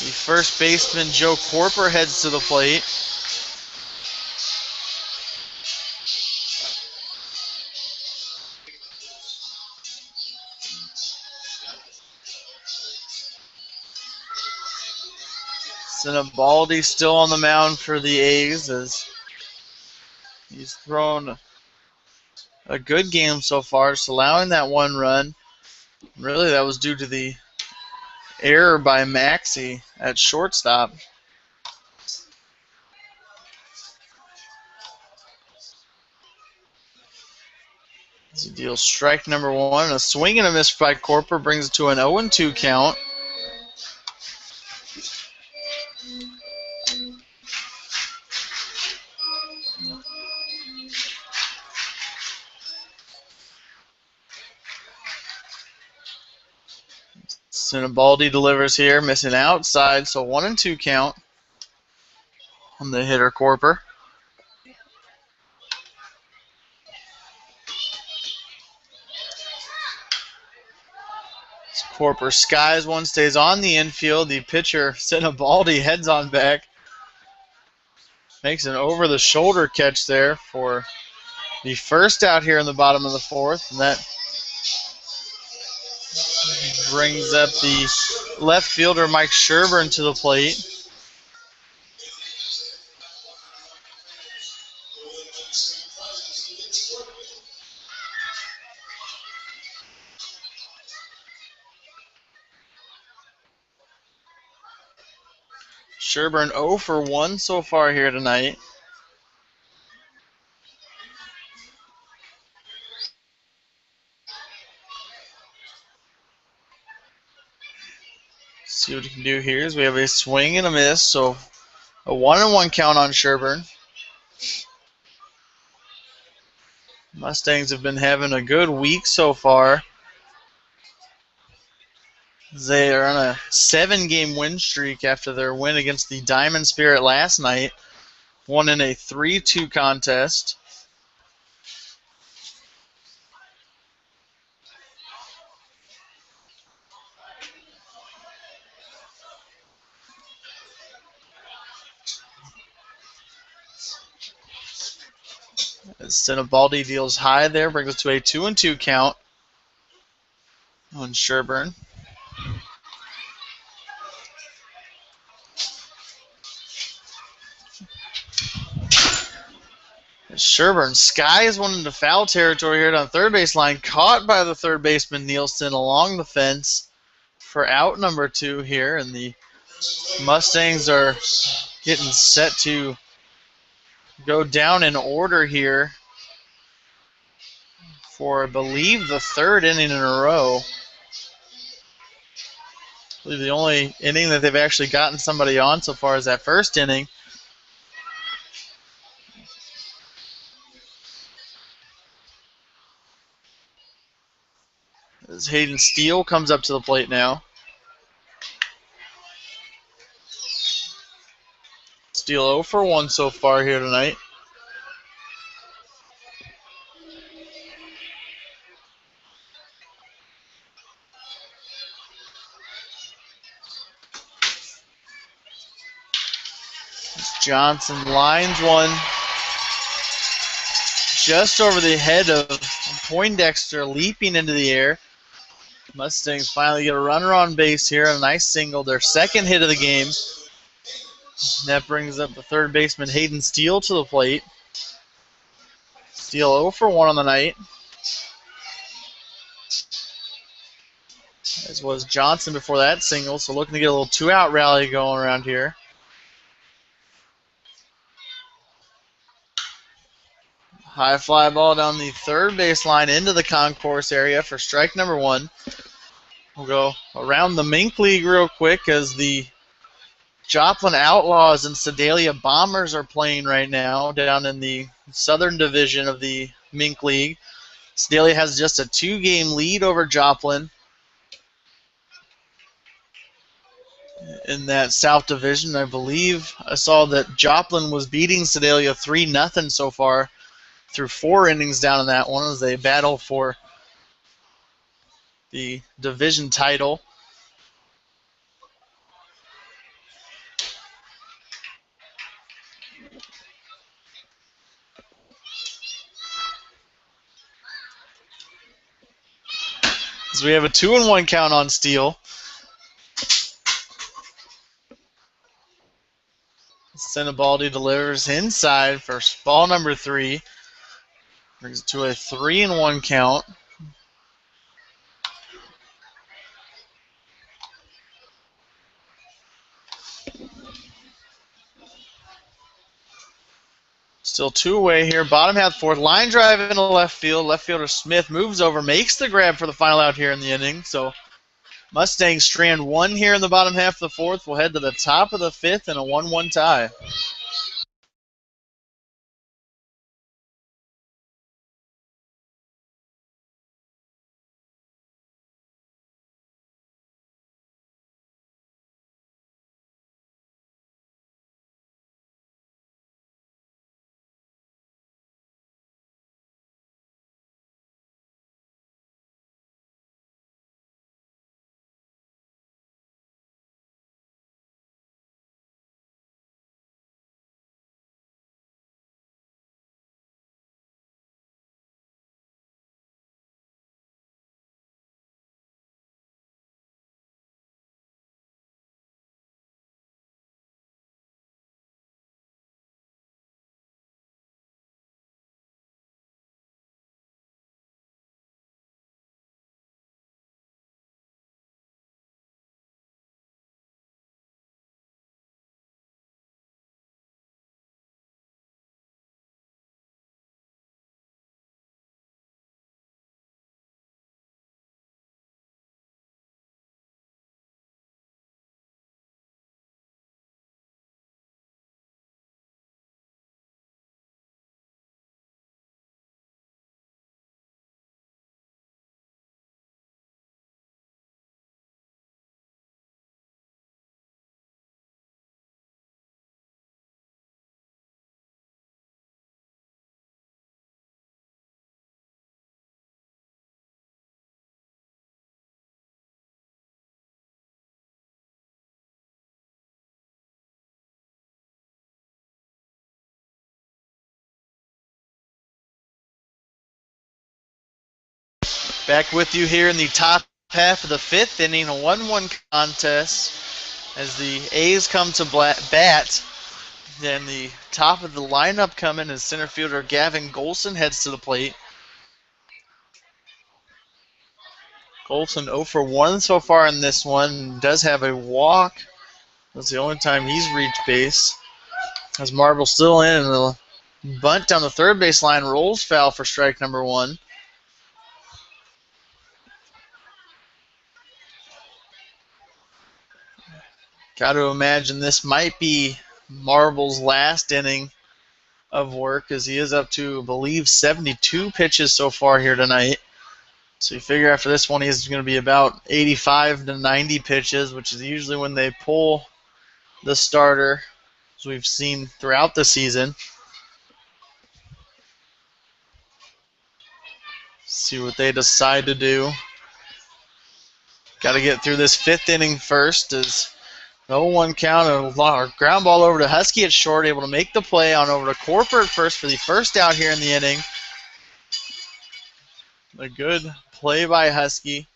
the first baseman Joe Corper heads to the plate. Sinibaldi still on the mound for the A's as he's thrown a good game so far, just allowing that 1 run. Really, that was due to the error by Maxey at shortstop. As he deals strike number 1, a swing and a miss by Corper brings it to an 0-2 count. Sinibaldi delivers here, missing outside, so 1-2 count on the hitter Corper. Corper skies one, stays on the infield. The pitcher, Sinabaldi, heads on back. Makes an over-the-shoulder catch there for the first out here in the bottom of the fourth. And that brings up the left fielder, Mike Sherburne, to the plate. Sherburne 0 for 1 so far here tonight. See what he can do here as we have a swing and a miss. So a 1-1 count on Sherburne. Mustangs have been having a good week so far. They are on a 7-game win streak after their win against the Diamond Spirit last night. Won in a 3-2 contest. As Sinabaldi deals high there, brings us to a 2-2 count on Sherburne. Sherburne skies one into foul territory here on third base line, caught by the third baseman Nielsen along the fence for out number 2 here, and the Mustangs are getting set to go down in order here for, I believe, the third inning in a row. I believe the only inning that they've actually gotten somebody on so far is that first inning. As Hayden Steele comes up to the plate now. Steele 0 for 1 so far here tonight. Johnson lines one just over the head of Poindexter, leaping into the air. Mustangs finally get a runner on base here, a nice single, their second hit of the game. And that brings up the third baseman Hayden Steele to the plate. Steele 0 for 1 on the night. As was Johnson before that single, so looking to get a little 2-out rally going around here. High fly ball down the third baseline into the concourse area for strike number 1. We'll go around the Mink League real quick as the Joplin Outlaws and Sedalia Bombers are playing right now down in the Southern Division of the Mink League. Sedalia has just a 2-game lead over Joplin in that South Division. I believe I saw that Joplin was beating Sedalia 3-0 so far through 4 innings down in that one as they battle for the division title. As we have a 2-1 count on Steele. Sinabaldi delivers inside for ball number 3. Brings it to a 3-1 count. Still 2 away here. Bottom half fourth. Line drive into left field. Left fielder Smith moves over, makes the grab for the final out here in the inning. So Mustangs strand 1 here in the bottom half of the fourth. We'll head to the top of the fifth and a 1-1 tie. Back with you here in the top half of the fifth inning, a 1-1 contest as the A's come to bat. Then the top of the lineup coming as center fielder Gavin Golson heads to the plate. Golson 0 for 1 so far in this one. Does have a walk. That's the only time he's reached base. As Marble still in, and the bunt down the third base line rolls foul for strike number 1. Got to imagine this might be Marble's last inning of work, as he is up to, I believe, 72 pitches so far here tonight. So you figure after this one, he's going to be about 85 to 90 pitches, which is usually when they pull the starter, as we've seen throughout the season. See what they decide to do. Got to get through this fifth inning first, as 0-1 count, a ground ball over to Husky at short, able to make the play on over to Corporate first for the first out here in the inning. A good play by Husky.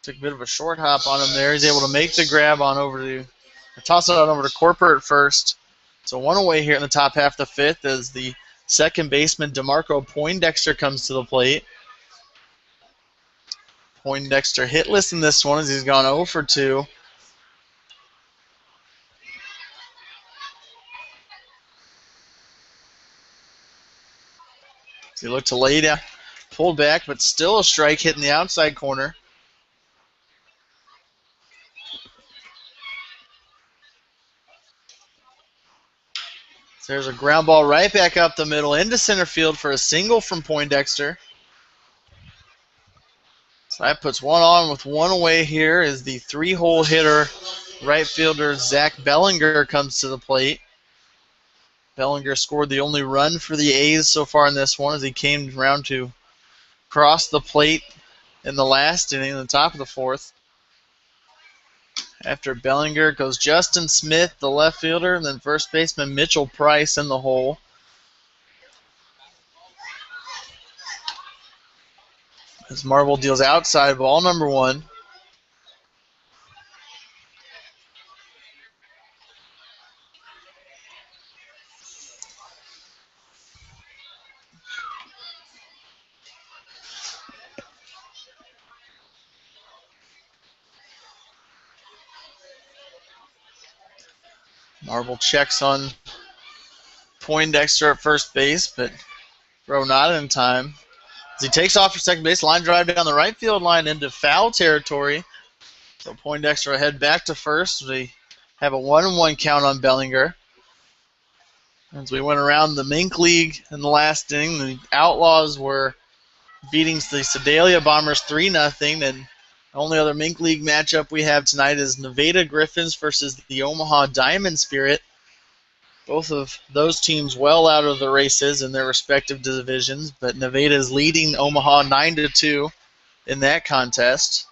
Took a bit of a short hop on him there. He's able to make the grab on over to, toss it on over to Corporate first. So one away here in the top half of the fifth as the second baseman DeMarco Poindexter comes to the plate. Poindexter hitless in this one as he's gone 0 for 2. He looked to lay down, pulled back, but still a strike hitting the outside corner. So there's a ground ball right back up the middle into center field for a single from Poindexter. So that puts one on with one away here as the 3-hole hitter, right fielder Zach Bellinger comes to the plate. Bellinger scored the only run for the A's so far in this one as he came around to cross the plate in the last inning, in the top of the fourth. After Bellinger goes Justin Smith, the left fielder, and then first baseman Mitchell Price in the hole. As Marble deals outside ball number 1. Marble checks on Poindexter at first base, but throw not in time. As he takes off for second base, line drive down the right field line into foul territory. So Poindexter will head back to first. We have a 1-1 count on Bellinger. As we went around the Mink League in the last inning, the Outlaws were beating the Sedalia Bombers 3-0. And the only other Mink League matchup we have tonight is Nevada Griffins versus the Omaha Diamond Spirit. Both of those teams well out of the races in their respective divisions, but Nevada is leading Omaha 9-2 in that contest.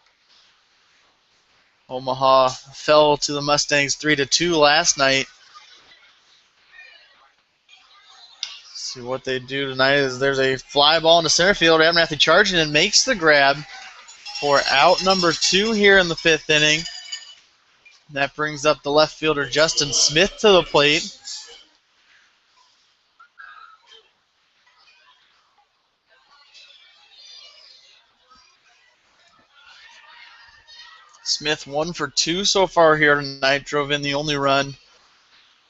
Omaha fell to the Mustangs 3-2 last night. See what they do tonight is there's a fly ball into center field. Abernathy charging and makes the grab for out number 2 here in the fifth inning. That brings up the left fielder Justin Smith to the plate. Smith 1 for 2 so far here tonight. Drove in the only run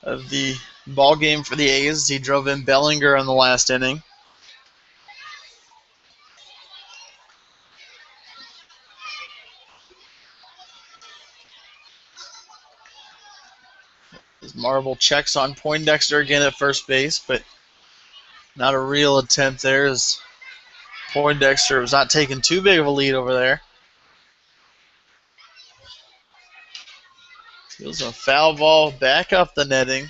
of the ball game for the A's. He drove in Bellinger in the last inning. As Marble checks on Poindexter again at first base, but not a real attempt there as Poindexter was not taking too big of a lead over there. Feels a foul ball back up the netting.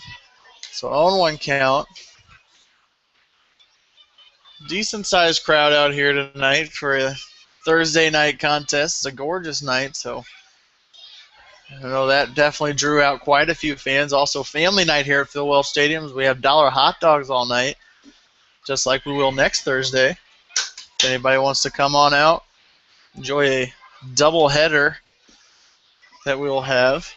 So 0-1 count. Decent sized crowd out here tonight for a Thursday night contest. It's a gorgeous night, so I know that definitely drew out quite a few fans. Also family night here at Phil Welch Stadium. We have dollar hot dogs all night, just like we will next Thursday. If anybody wants to come on out, enjoy a double header that we will have.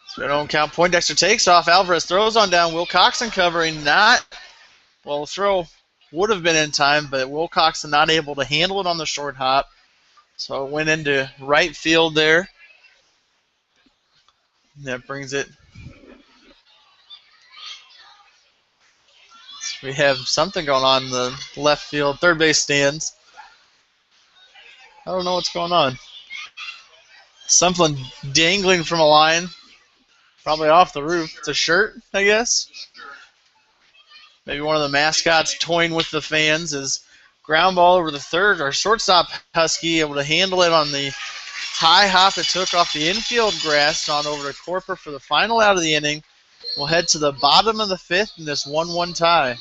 So we don't count. Poindexter takes off. Alvarez throws on down. Wilcoxon covering. Not, well, the throw would have been in time, but Wilcoxon not able to handle it on the short hop. So it went into right field there. And that brings it. So we have something going on in the left field, third base stands. I don't know what's going on. Something dangling from a line. Probably off the roof. It's a shirt, I guess. Maybe one of the mascots toying with the fans. Is ground ball over the third. Our shortstop Husky able to handle it on the high hop it took off the infield grass on over to Corper for the final out of the inning. We'll head to the bottom of the fifth in this 1-1 tie.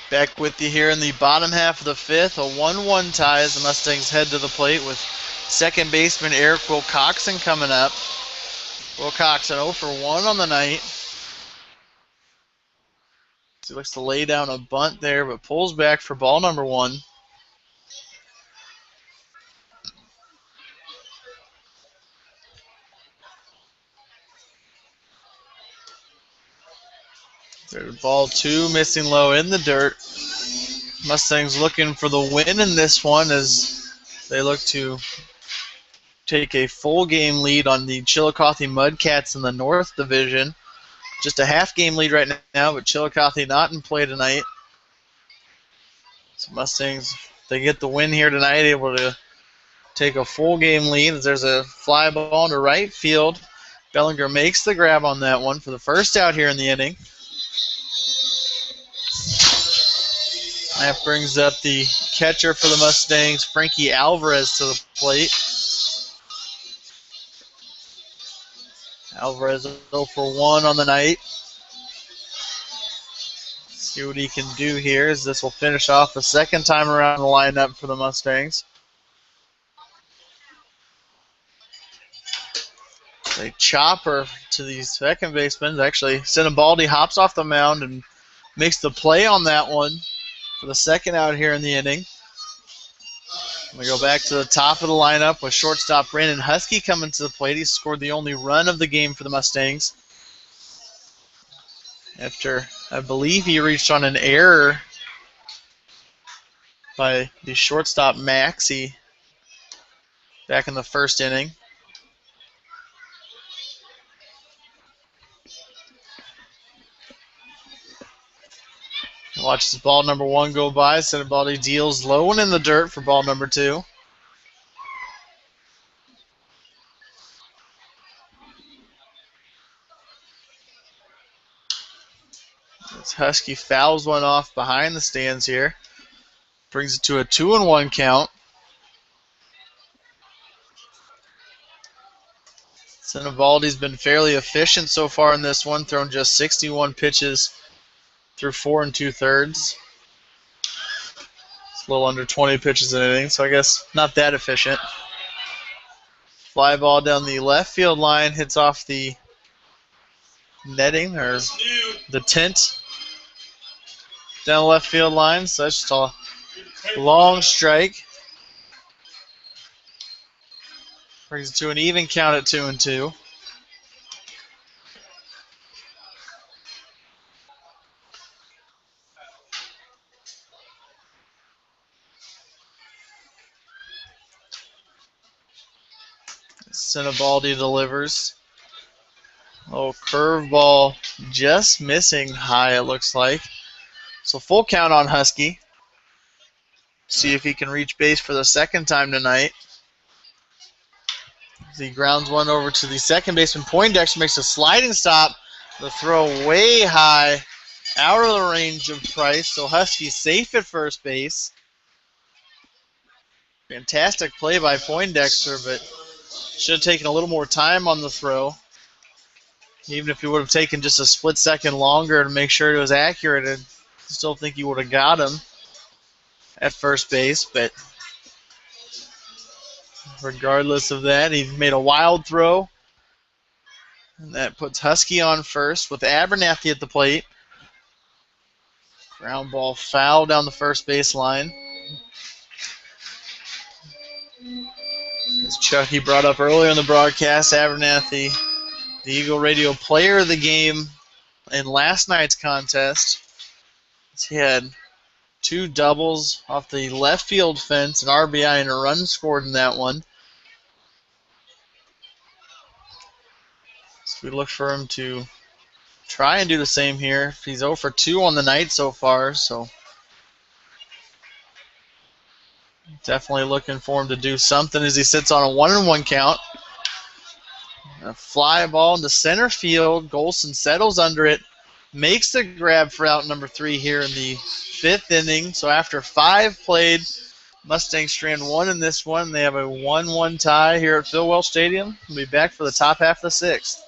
Back with you here in the bottom half of the fifth. A 1-1 tie as the Mustangs head to the plate with second baseman Eric Wilcoxon coming up. Wilcoxon 0 for 1 on the night. He looks to lay down a bunt there, but pulls back for ball number 1. There's ball 2, missing low in the dirt. Mustangs looking for the win in this one as they look to take a full game lead on the Chillicothe Mudcats in the North Division. Just a half game lead right now, but Chillicothe not in play tonight. So Mustangs, they get the win here tonight, able to take a full game lead as there's a fly ball to right field. Bellinger makes the grab on that one for the first out here in the inning. That brings up the catcher for the Mustangs, Frankie Alvarez, to the plate. Alvarez 0 for 1 on the night. See what he can do here as this will finish off the second time around the lineup for the Mustangs. A chopper to the second baseman. Actually, Sinibaldi hops off the mound and makes the play on that one for the second out here in the inning. We go back to the top of the lineup with shortstop Brandon Husky coming to the plate. He scored the only run of the game for the Mustangs. After, I believe, he reached on an error by the shortstop Maxey back in the first inning. Watch this ball number 1 go by. Sinibaldi deals low and in the dirt for ball number 2. Husky fouls one off behind the stands here. Brings it to a 2-1 count. Sinibaldi's been fairly efficient so far in this one, thrown just 61 pitches through 4 2/3. It's a little under 20 pitches in an inning, so I guess not that efficient. Fly ball down the left field line, hits off the netting or the tent down the left field line. So that's just a long strike. Brings it to an even count at 2-2. Sinibaldi delivers. Oh, curveball just missing high, it looks like. So full count on Husky. See if he can reach base for the second time tonight. He grounds one over to the second baseman. Poindexter makes a sliding stop. The throw way high, out of the range of Price. So Husky safe at first base. Fantastic play by Poindexter, but should have taken a little more time on the throw. Even if he would have taken just a split second longer to make sure it was accurate, I still think he would have got him at first base. But regardless of that, he made a wild throw. And that puts Husky on first with Abernathy at the plate. Ground ball foul down the first base line. As Chucky brought up earlier in the broadcast, Abernathy, the Eagle Radio Player of the Game in last night's contest. He had 2 doubles off the left field fence, an RBI and a run scored in that one. So we look for him to try and do the same here. He's 0 for 2 on the night so far, so definitely looking for him to do something as he sits on a 1-1 count. A fly ball into center field. Golson settles under it, makes the grab for out number 3 here in the 5th inning. So after 5 played, Mustangs strand 1 in this one. They have a 1-1 tie here at Phil Welch Stadium. We'll be back for the top half of the 6th.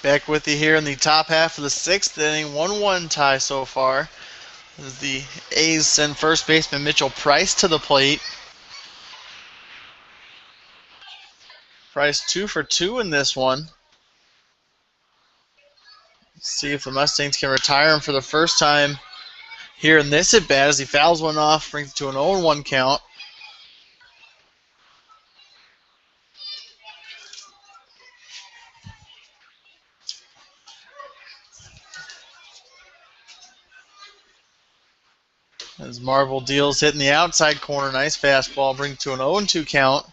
Back with you here in the top half of the 6th inning. 1-1 tie so far. As the A's send first baseman Mitchell Price to the plate. Price 2 for 2 in this one. Let's see if the Mustangs can retire him for the first time here in this at bat as he fouls one off, brings it to an 0-1 count. As Marble deals hitting the outside corner, nice fastball, brings it to an 0-2 count.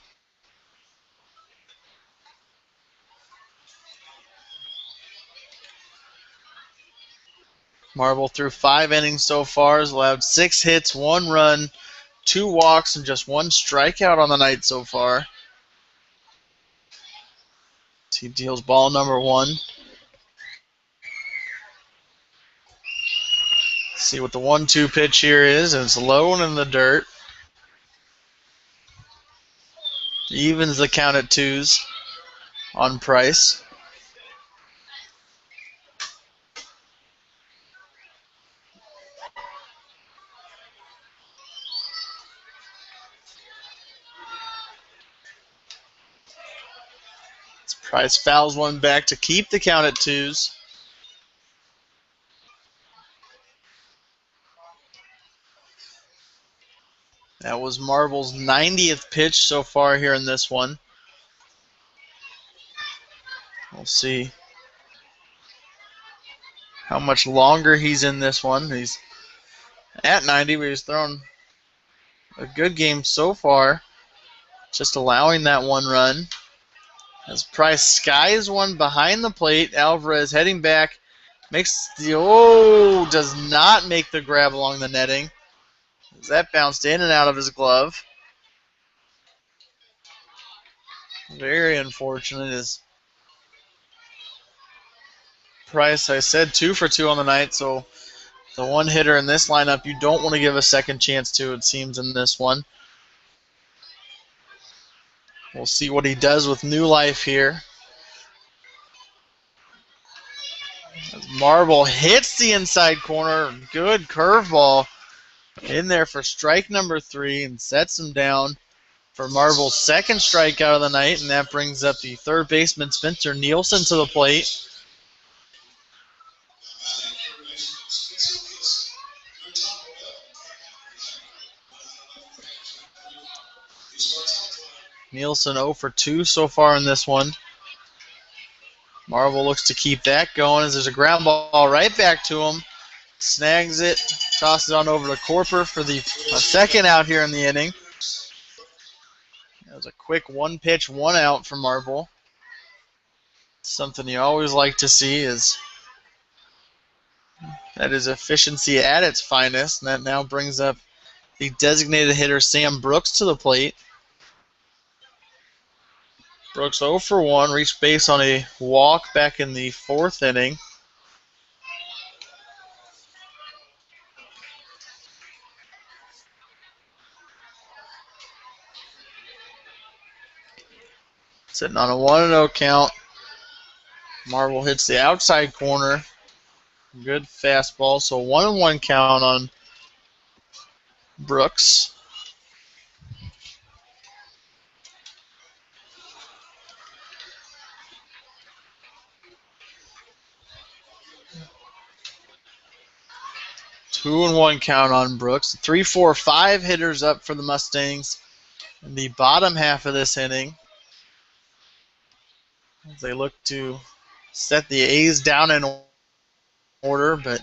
Marble through 5 innings so far has allowed 6 hits, 1 run, 2 walks, and just 1 strikeout on the night so far. He deals ball number 1. See what the 1-2 pitch here is, and it's low and in the dirt. Evens the count at 2s on Price. Price fouls one back to keep the count at 2s. That was Marble's 90th pitch so far here in this one. We'll see how much longer he's in this one. He's at 90, but he's thrown a good game so far, just allowing that 1 run. As Price skies one behind the plate, Alvarez heading back, does not make the grab along the netting. That bounced in and out of his glove. Very unfortunate. As Price, I said 2 for 2 on the night, so the one hitter in this lineup you don't want to give a second chance to, it seems, in this one. We'll see what he does with new life here. As Marble hits the inside corner. Good curveball in there for strike number 3 and sets him down for Marble's second strikeout of the night, and that brings up the third baseman Spencer Nielsen to the plate. Nielsen 0 for 2 so far in this one. Marble looks to keep that going as there's a ground ball right back to him. Snags it, tosses it on over to Corper for the second out here in the inning. That was a quick 1-pitch, 1 out for Marble. Something you always like to see is that is efficiency at its finest, and that now brings up the designated hitter Sam Brooks to the plate. Brooks 0 for 1, reached base on a walk back in the 4th inning. Sitting on a 1-0 count. Marble hits the outside corner. Good fastball, so 1-1 count on Brooks. Two and 1 count on Brooks. 3, 4, 5 hitters up for the Mustangs in the bottom half of this inning. As they look to set the A's down in order, but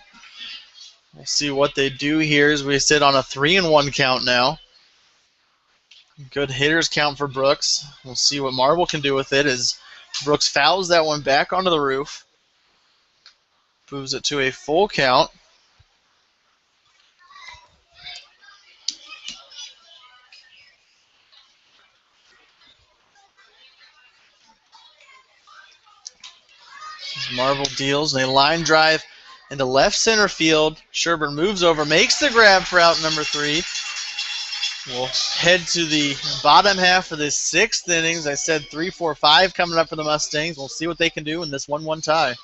we'll see what they do here as we sit on a 3 and 1 count now. Good hitters count for Brooks. We'll see what Marble can do with it as Brooks fouls that one back onto the roof. Moves it to a full count. As Marble deals and a line drive into left center field. Sherburne moves over, makes the grab for out number 3. We'll head to the bottom half of this 6th inning. As I said, 3, 4, 5 coming up for the Mustangs. We'll see what they can do in this 1-1 tie.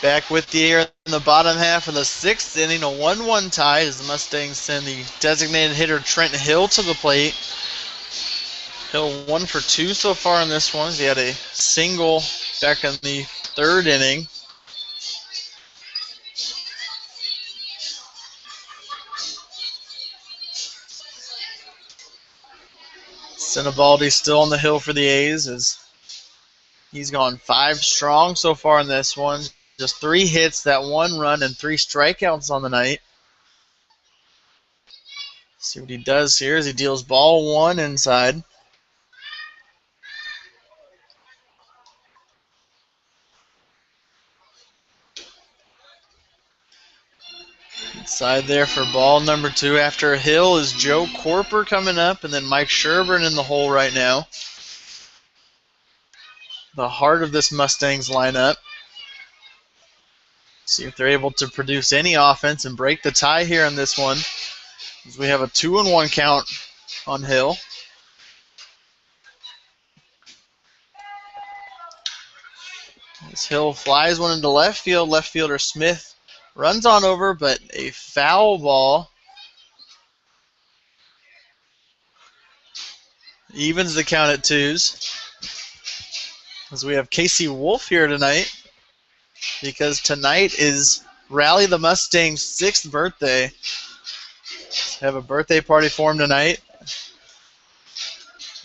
Back with you here in the bottom half of the sixth inning, a 1-1 tie as the Mustangs send the designated hitter Trent Hill to the plate. Hill 1 for 2 so far in this one. He had a single back in the third inning. Sinibaldi still on the hill for the A's as he's gone 5 strong so far in this one. Just 3 hits, that 1 run, and 3 strikeouts on the night. See what he does here as he deals ball 1 inside. Inside there for ball number 2. After Hill is Joe Corper coming up, and then Mike Sherburne in the hole right now. The heart of this Mustangs lineup. See if they're able to produce any offense and break the tie here in this one. As we have a 2-1 count on Hill. As Hill flies one into left field, left fielder Smith runs on over, but a foul ball evens the count at 2s. As we have Casey Wolf here tonight, because tonight is Rally the Mustangs' 6th birthday. Have a birthday party for him tonight.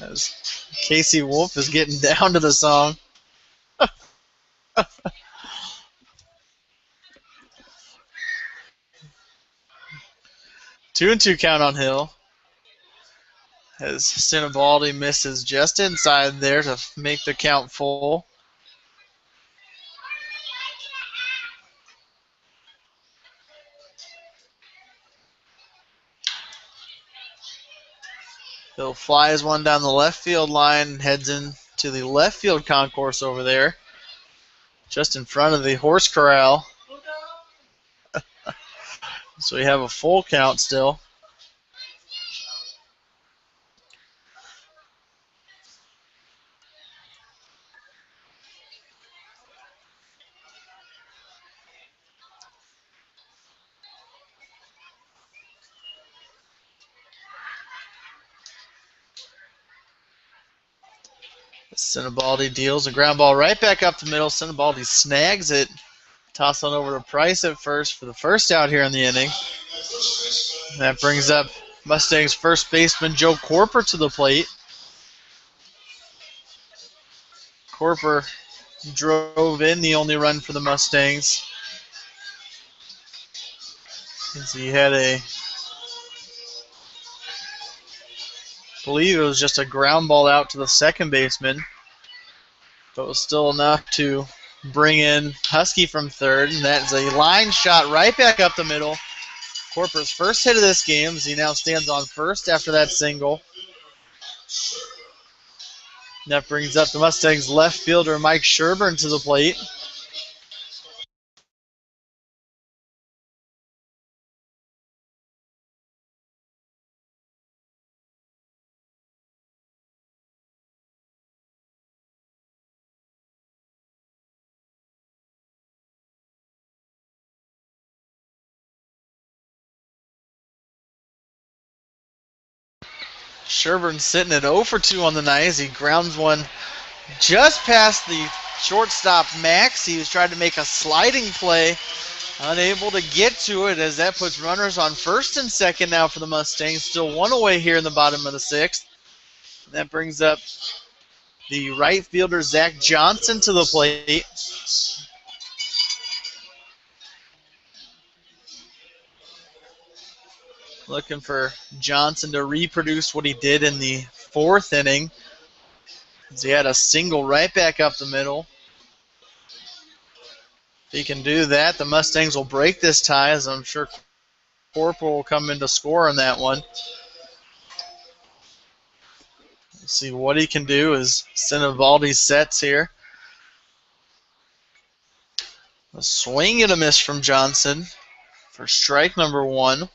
As Casey Wolf is getting down to the song. 2-2 count on Hill. As Sinibaldi misses just inside there to make the count full. Hill flies one down the left field line and heads into the left field concourse over there, just in front of the horse corral. So we have a full count still. Sinibaldi deals a ground ball right back up the middle. Sinibaldi snags it. Toss on over to Price at first for the first out here in the inning. That brings up Mustangs first baseman Joe Corper to the plate. Corper drove in the only run for the Mustangs. As he had I believe it was just a ground ball out to the second baseman, but it was still enough to bring in Husky from third, and that is a line shot right back up the middle. Corper's first hit of this game as he now stands on first after that single. And that brings up the Mustangs left fielder Mike Sherburne to the plate. Sherburne sitting at 0 for 2 on the night as he grounds one just past the shortstop Max. He was trying to make a sliding play, unable to get to it as that puts runners on first and second now for the Mustangs. Still 1 away here in the bottom of the 6th. That brings up the right fielder Zach Johnson to the plate. Looking for Johnson to reproduce what he did in the 4th inning. As he had a single right back up the middle. If he can do that, the Mustangs will break this tie, as I'm sure Corporal will come in to score on that one. We'll see what he can do as Sinibaldi sets here. A swing and a miss from Johnson for strike number 1.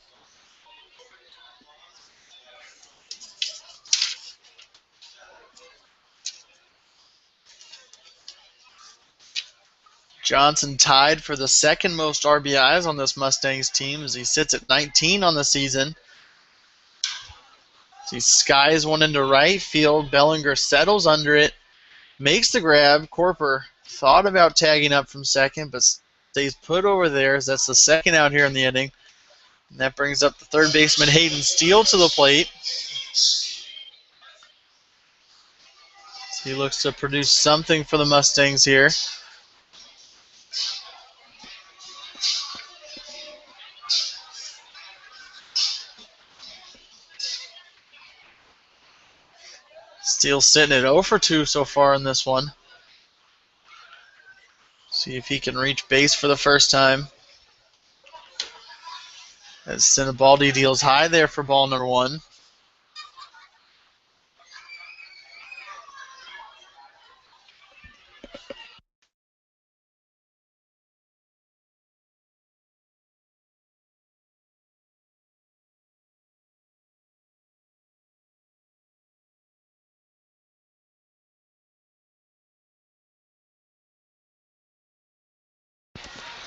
Johnson tied for the second most RBIs on this Mustangs team as he sits at 19 on the season. He skies one into right field. Bellinger settles under it, makes the grab. Corper thought about tagging up from second, but stays put over there as that's the second out here in the inning. And that brings up the third baseman Hayden Steele to the plate. He looks to produce something for the Mustangs here. Steele sitting at 0 for 2 so far in this one. See if he can reach base for the first time. As Sinibaldi deals high there for ball number 1.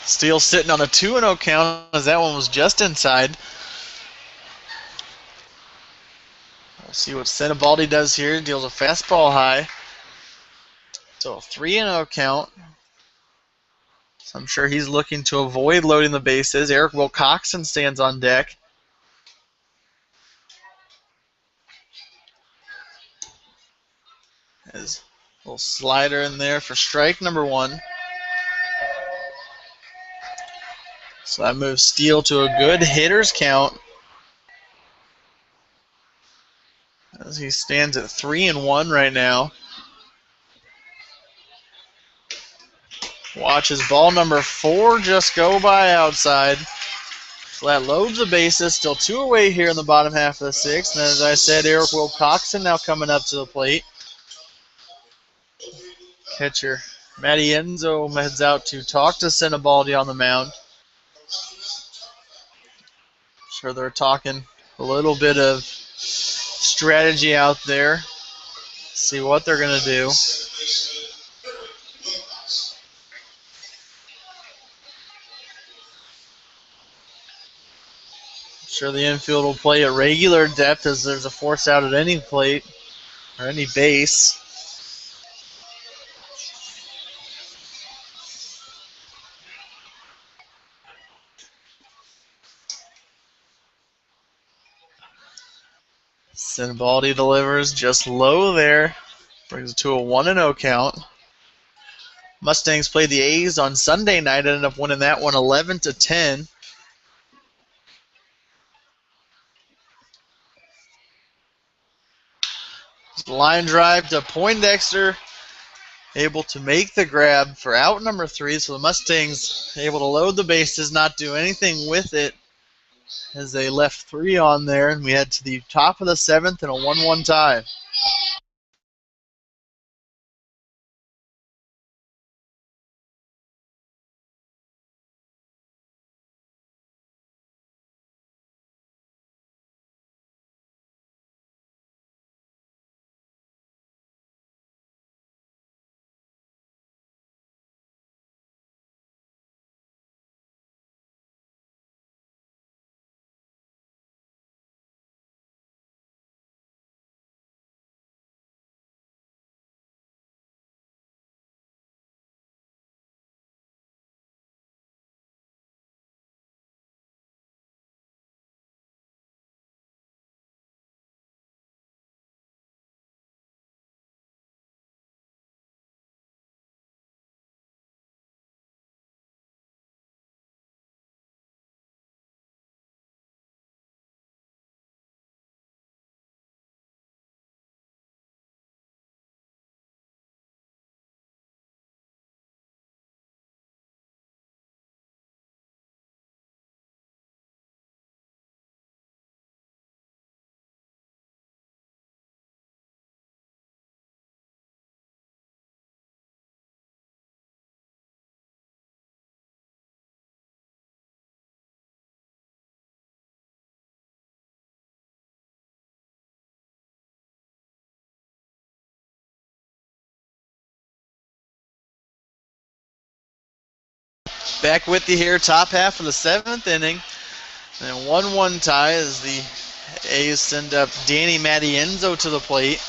Steele sitting on a 2-0 count as that one was just inside. We'll see what Sinibaldi does here. Deals a fastball high. So a 3-0 count. So I'm sure he's looking to avoid loading the bases. Eric Wilcoxon stands on deck. His little slider in there for strike number 1. So that moves Steele to a good hitter's count as he stands at 3-1 right now. Watches ball number 4 just go by outside. So that loads the bases. Still 2 away here in the bottom half of the 6th. And as I said, Eric Wilcoxon now coming up to the plate. Catcher Matty Enzo heads out to talk to Sinibaldi on the mound. Sure, they're talking a little bit of strategy out there. See what they're going to do. Sure, the infield will play at regular depth as there's a force out at any plate or any base. Sinibaldi delivers just low there. Brings it to a 1-0 count. Mustangs played the A's on Sunday night. Ended up winning that one 11-10. Line drive to Poindexter. Able to make the grab for out number 3. So the Mustangs able to load the bases, not do anything with it as they left 3 on there. And we head to the top of the 7th and a 1-1 tie. Back with you here, top half of the 7th inning. And 1-1 tie as the A's send up Danny Mattienzo to the plate.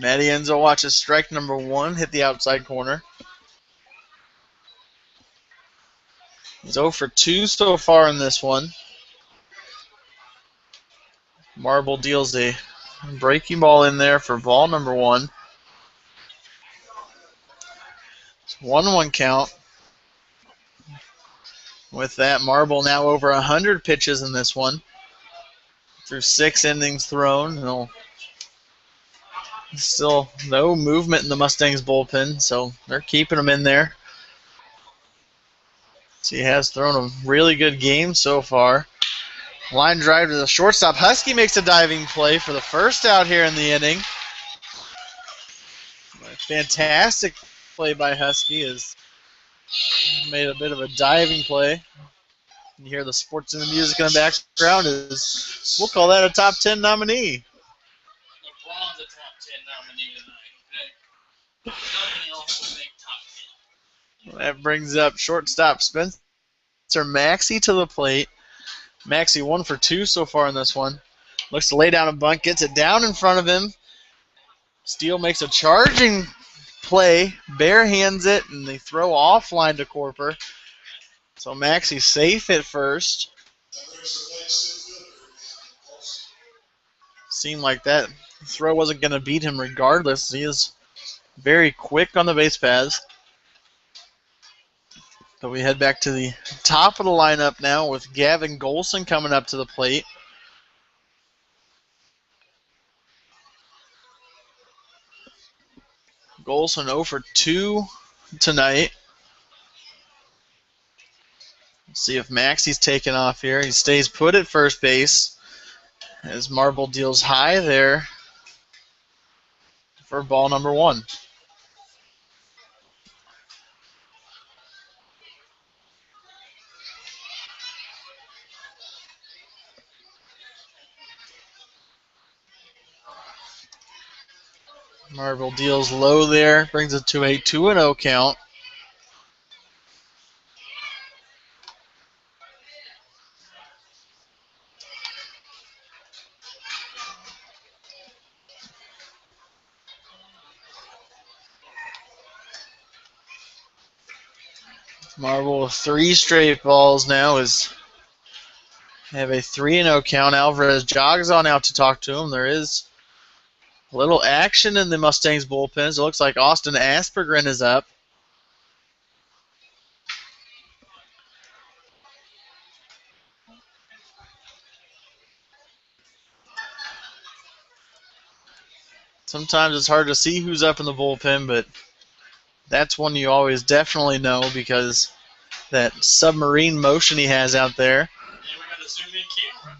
Mattienzo watches strike number 1 hit the outside corner. He's 0 for 2 so far in this one. Marble deals a breaking ball in there for ball number 1. It's 1-1 count. With that, Marble now over 100 pitches in this one. Through 6 innings thrown. Still no movement in the Mustangs bullpen, so they're keeping him in there. So he has thrown a really good game so far. Line drive to the shortstop. Husky makes a diving play for the first out here in the inning. Fantastic play by Husky has made a bit of a diving play. You hear the sports and the music in the background. We'll call that a top 10 nominee. LeBron's a top 10 nominee tonight. Nothing else will make top 10. That brings up shortstop Spencer Maxey to the plate. Maxey 1 for 2 so far in this one. Looks to lay down a bunt, gets it down in front of him. Steele makes a charging play, bare hands it, and they throw offline to Corper. So Maxey's safe at first. Seemed like that throw wasn't going to beat him regardless. He is very quick on the base paths. But we head back to the top of the lineup now with Gavin Golson coming up to the plate. Golson 0 for 2 tonight. Let's see if Maxey's taken off here. He stays put at first base as Marble deals high there for ball number 1. Marble deals low there, brings it to a 2-0 count. Marble with 3 straight balls now is have a 3-0 count. Alvarez jogs on out to talk to him. There is a little action in the Mustangs bullpens. It looks like Austin Aspergren is up. Sometimes it's hard to see who's up in the bullpen, but that's one you always definitely know because that submarine motion he has out there. Yeah, we got a zoom in camera.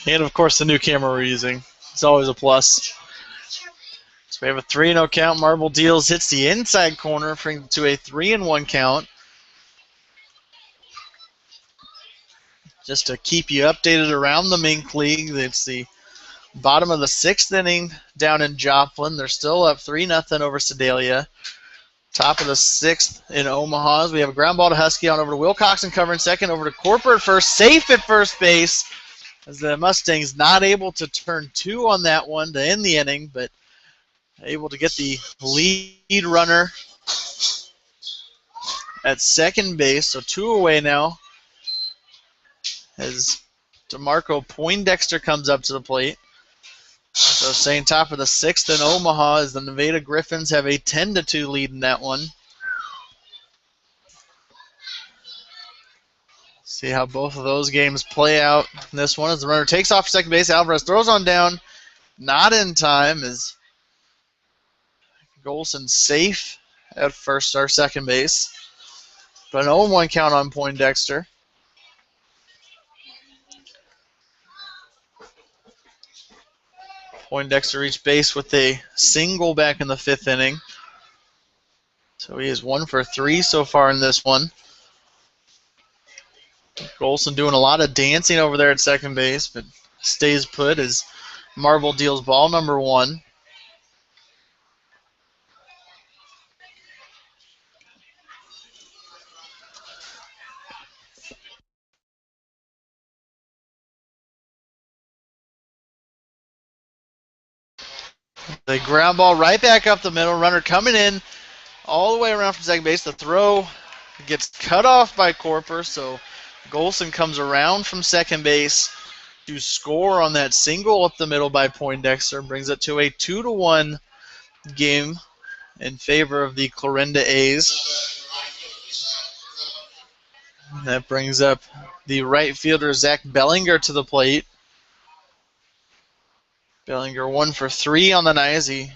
And, of course, the new camera we're using. It's always a plus. So we have a 3-0 count. Marble deals, hits the inside corner, brings it to a 3-1 count. Just to keep you updated around the Mink League, it's the bottom of the 6th inning down in Joplin. They're still up 3-0 over Sedalia. Top of the 6th in Omaha. We have a ground ball to Husky on over to Wilcoxon covering second, over to Corper at first, safe at first base. As the Mustangs not able to turn 2 on that one to end the inning, but able to get the lead runner at second base. So 2 away now as DeMarco Poindexter comes up to the plate. So staying top of the 6th in Omaha as the Nevada Griffins have a 10-2 lead in that one. See how both of those games play out. This one as the runner takes off second base. Alvarez throws on down. Not in time as Golson safe at first or second base. But an 0-1 count on Poindexter. Poindexter reached base with a single back in the 5th inning. So he is 1 for 3 so far in this one. Golson doing a lot of dancing over there at second base, but stays put as Marble deals ball number 1. The ground ball right back up the middle. Runner coming in all the way around from second base. The throw gets cut off by Corper, so Golson comes around from second base to score on that single up the middle by Poindexter. Brings it to a 2-1 game in favor of the Clarinda A's. That brings up the right fielder, Zach Bellinger, to the plate. Bellinger 1 for 3 on the night as he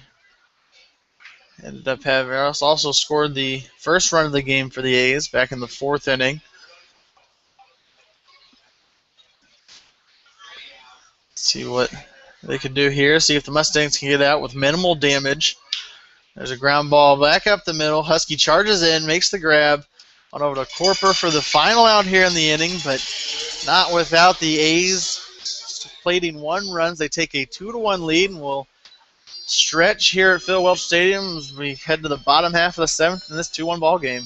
ended up having also scored the first run of the game for the A's back in the 4th inning. Let's see what they can do here. See if the Mustangs can get out with minimal damage. There's a ground ball back up the middle. Husky charges in, makes the grab. On over to Corper for the final out here in the inning, but not without the A's plating 1 run. They take a 2-1 lead and will stretch here at Phil Welch Stadium as we head to the bottom half of the 7th in this 2-1 ball game.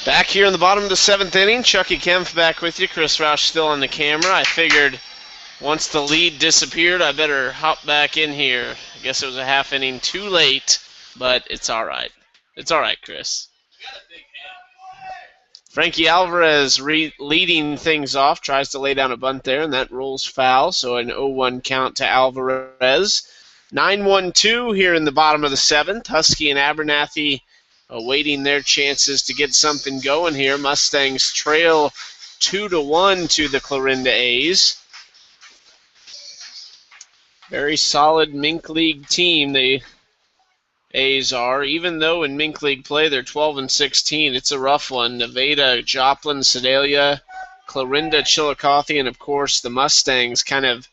Back here in the bottom of the 7th inning, Chucky Kempf back with you. Chris Roush still on the camera. I figured once the lead disappeared, I better hop back in here. I guess it was a half inning too late, but it's all right. It's all right, Chris. Frankie Alvarez leading things off, tries to lay down a bunt there, and that rolls foul, so an 0-1 count to Alvarez. 9-1-2 here in the bottom of the 7th. Husky and Abernathy awaiting their chances to get something going here. Mustangs trail 2-1 to the Clarinda A's. Very solid Mink League team, the A's are. Even though in Mink League play they're 12-16, it's a rough one. Nevada, Joplin, Sedalia, Clarinda, Chillicothe, and of course the Mustangs, kind of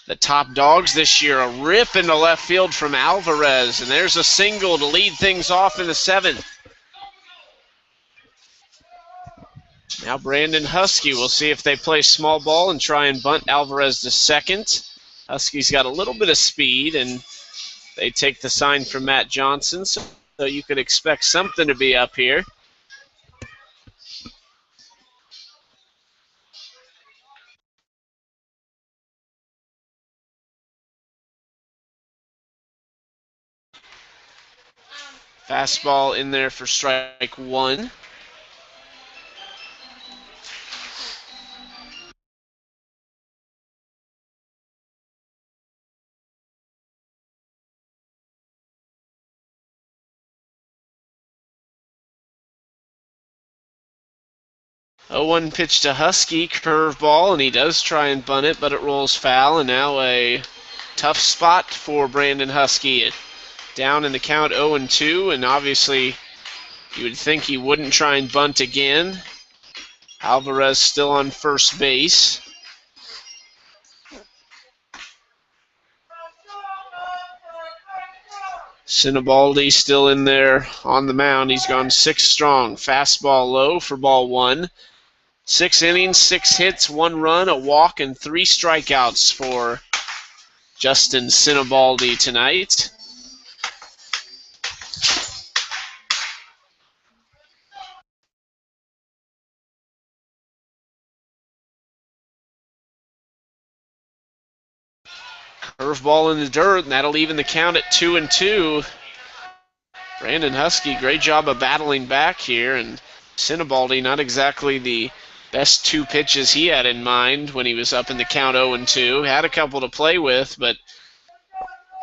the top dogs this year. A rip into left field from Alvarez, and there's a single to lead things off in the 7th. Now Brandon Husky, we'll see if they play small ball and try and bunt Alvarez to second. Husky's got a little bit of speed, and they take the sign from Matt Johnson, so you could expect something to be up here. Fastball in there for strike 1. A 1 pitch to Husky, curveball, and he does try and bunt it, but it rolls foul, and now a tough spot for Brandon Husky. Down in the count 0-2, and obviously you would think he wouldn't try and bunt again. Alvarez still on first base. Sinibaldi still in there on the mound. He's gone 6 strong. Fastball low for ball 1. 6 innings, 6 hits, 1 run, a walk, and 3 strikeouts for Justin Sinibaldi tonight. Curveball in the dirt, and that'll even the count at 2-2. Brandon Husky, great job of battling back here, and Sinibaldi, not exactly the best 2 pitches he had in mind when he was up in the count 0-2. Had a couple to play with, but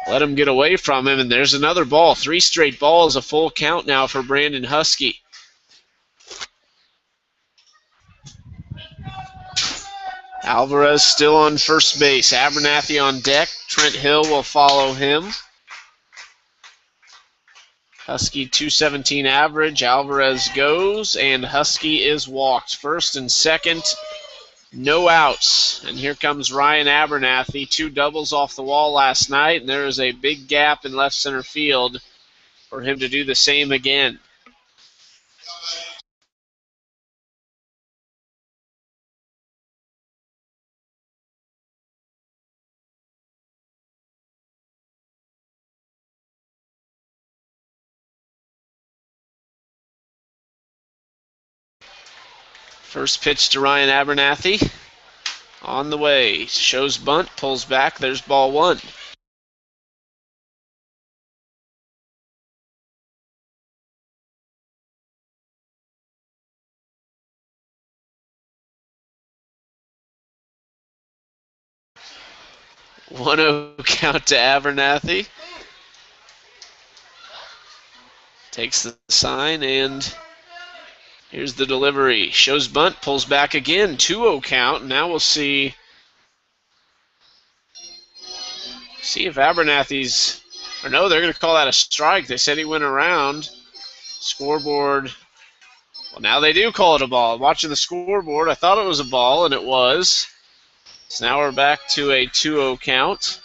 let him get away from him, and there's another ball. 3 straight balls, a full count now for Brandon Husky. Alvarez still on first base. Abernathy on deck. Trent Hill will follow him. Husky 217 average. Alvarez goes, and Husky is walked. First and second, no outs. And here comes Ryan Abernathy. 2 doubles off the wall last night, and there is a big gap in left center field for him to do the same again. First pitch to Ryan Abernathy. On the way. Shows bunt, pulls back. There's ball 1. One 0 count to Abernathy. Takes the sign, and here's the delivery. Shows bunt, pulls back again. 2-0 count. Now we'll see if Abernathy's, or no, they're going to call that a strike. They said he went around. Scoreboard. Well, now they do call it a ball. Watching the scoreboard, I thought it was a ball, and it was. So now we're back to a 2-0 count.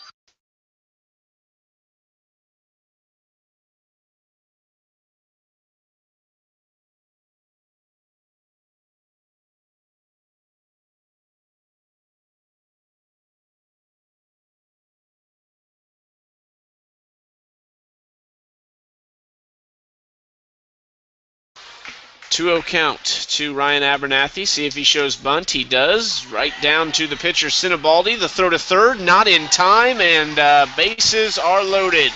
Two-0 count to Ryan Abernathy. See if he shows bunt. He does. Right down to the pitcher, Sinibaldi. The throw to third, not in time, and bases are loaded.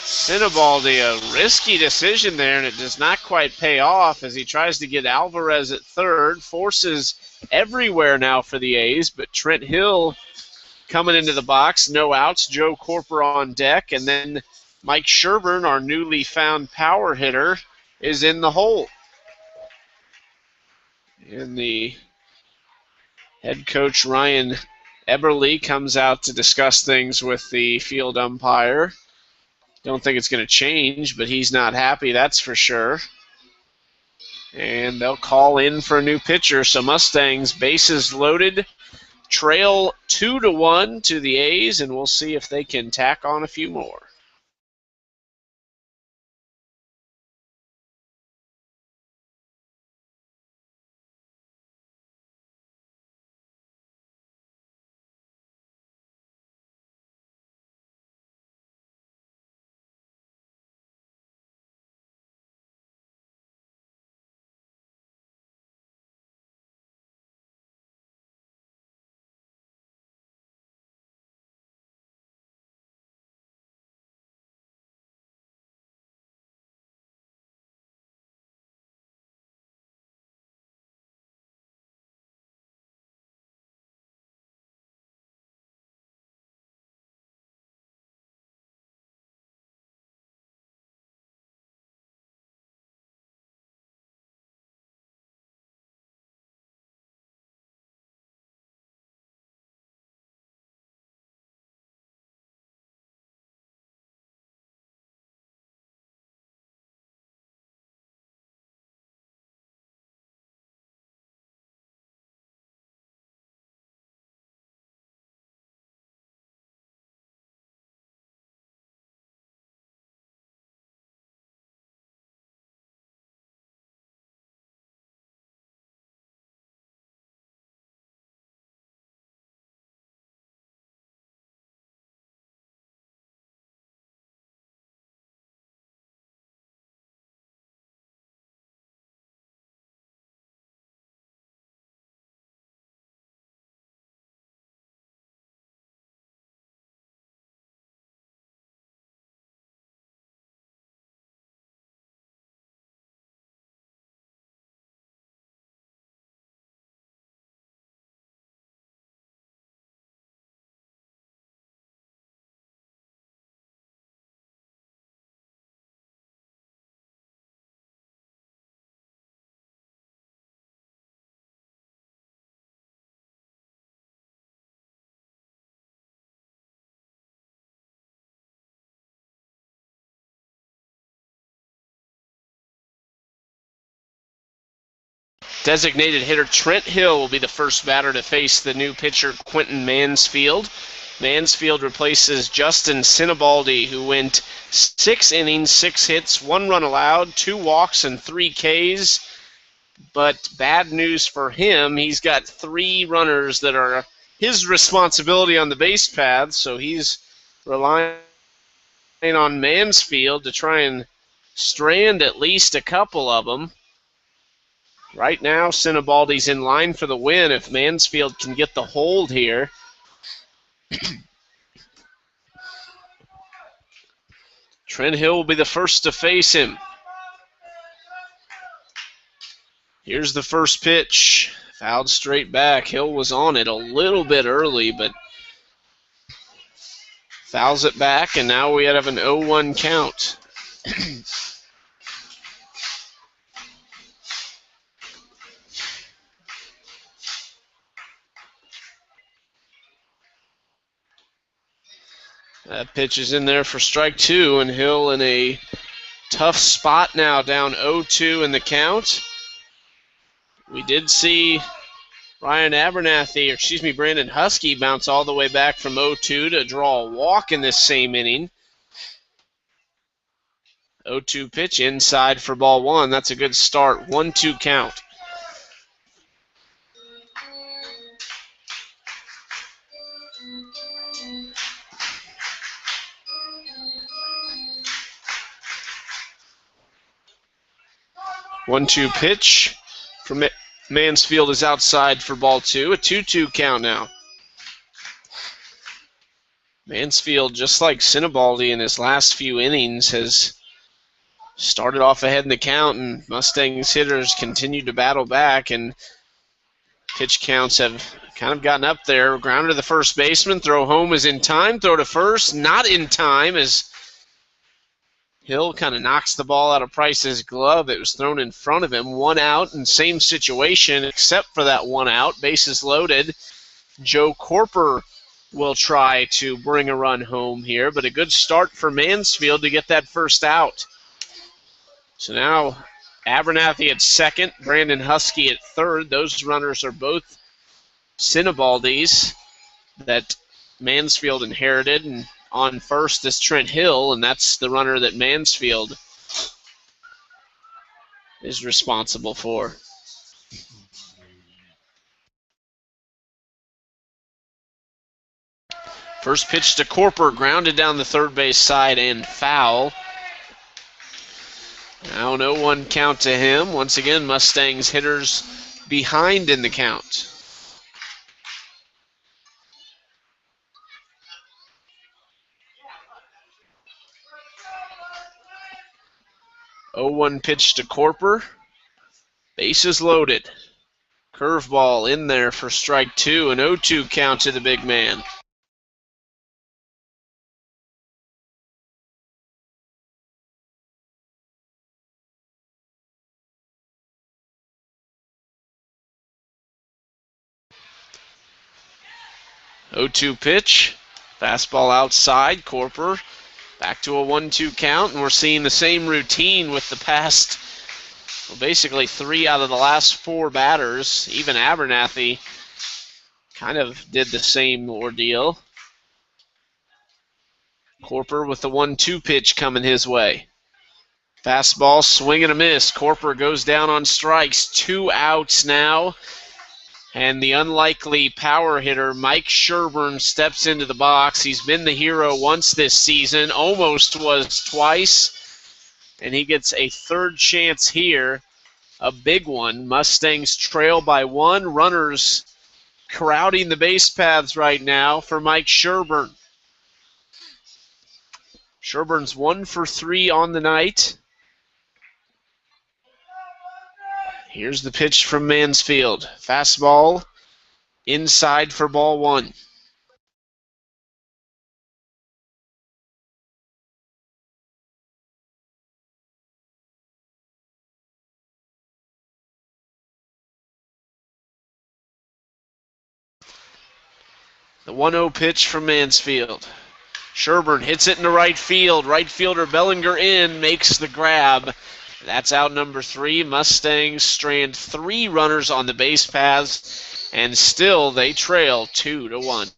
Sinibaldi, a risky decision there, and it does not quite pay off as he tries to get Alvarez at third. Forces everywhere now for the A's, but Trent Hill coming into the box. No outs. Joe Corper on deck, and then Mike Sherburne, our newly found power hitter, is in the hole. And the head coach, Ryan Eberle, comes out to discuss things with the field umpire. Don't think it's going to change, but he's not happy, that's for sure. And they'll call in for a new pitcher. So Mustangs, bases loaded, trail 2-1 to the A's, and we'll see if they can tack on a few more. Designated hitter Trent Hill will be the first batter to face the new pitcher Quentin Mansfield. Mansfield replaces Justin Sinibaldi, who went 6 innings, 6 hits, 1 run allowed, 2 walks, and 3 Ks. But bad news for him, he's got 3 runners that are his responsibility on the base path, so he's relying on Mansfield to try and strand at least a couple of them. Right now, Sinibaldi's in line for the win if Mansfield can get the hold here. Trent Hill will be the first to face him. Here's the first pitch. Fouled straight back. Hill was on it a little bit early, but fouls it back, and now we have an 0-1 count. That pitch is in there for strike 2, and Hill in a tough spot now, down 0-2 in the count. We did see Brandon Husky bounce all the way back from 0-2 to draw a walk in this same inning. 0-2 pitch inside for ball 1. That's a good start. 1-2 count. One-two pitch from Mansfield is outside for ball 2. A 2-2 count now. Mansfield, just like Sinibaldi in his last few innings, has started off ahead in the count, and Mustangs hitters continue to battle back, and pitch counts have kind of gotten up there. Grounder to the first baseman. Throw home is in time. Throw to first, not in time, as Hill kind of knocks the ball out of Price's glove. It was thrown in front of him. 1 out, and same situation except for that 1 out. Bases loaded. Joe Corper will try to bring a run home here, but a good start for Mansfield to get that first out. So now Abernathy at second, Brandon Husky at third. Those runners are both Cinnabaldis that Mansfield inherited, and on first is Trent Hill, and that's the runner that Mansfield is responsible for. First pitch to Corper, grounded down the third base side and foul. Now 0-1 count to him. Once again, Mustangs hitters behind in the count. Oh, 0-1 pitch to Corper. Bases loaded. Curveball in there for strike two. An 0-2 count to the big man. Oh, 0-2 pitch. Fastball outside. Corper back to a 1-2 count, and we're seeing the same routine with the past, well, basically 3 out of the last 4 batters. Even Abernathy kind of did the same ordeal. Corper with the 1-2 pitch coming his way. Fastball, swing and a miss. Corper goes down on strikes. 2 outs now. And the unlikely power hitter, Mike Sherburne, steps into the box. He's been the hero once this season, almost was twice. And he gets a third chance here, a big one. Mustangs trail by 1. Runners crowding the base paths right now for Mike Sherburne. Sherburne's 1 for 3 on the night. Here's the pitch from Mansfield. Fastball inside for ball 1. The 1-0 pitch from Mansfield. Sherburne hits it into right field. Right fielder Bellinger in, makes the grab. That's out number 3. Mustangs strand 3 runners on the base paths, and still they trail 2-1.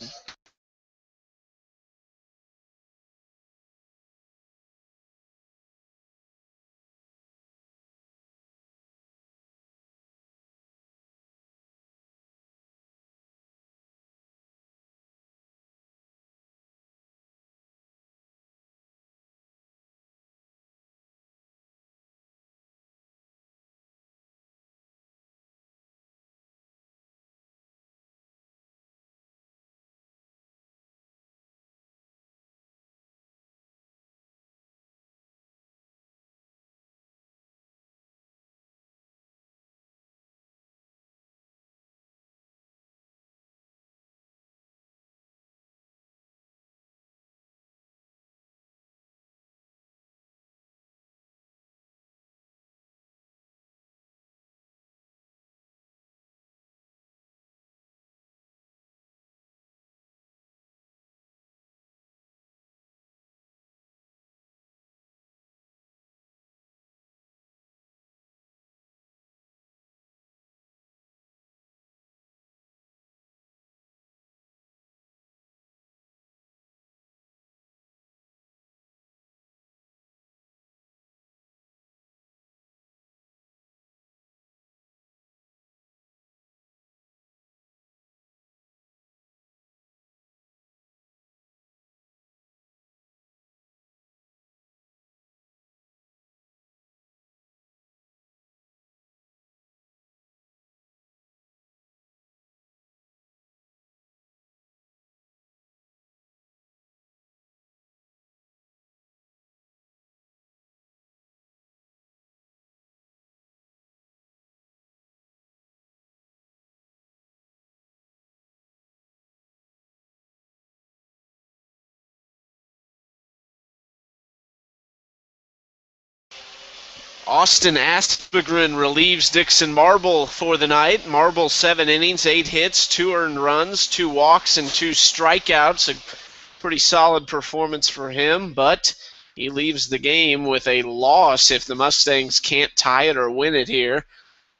Austin Aspegren relieves Dixon Marble for the night. Marble 7 innings, 8 hits, 2 earned runs, 2 walks, and 2 strikeouts. A pretty solid performance for him, but he leaves the game with a loss if the Mustangs can't tie it or win it here.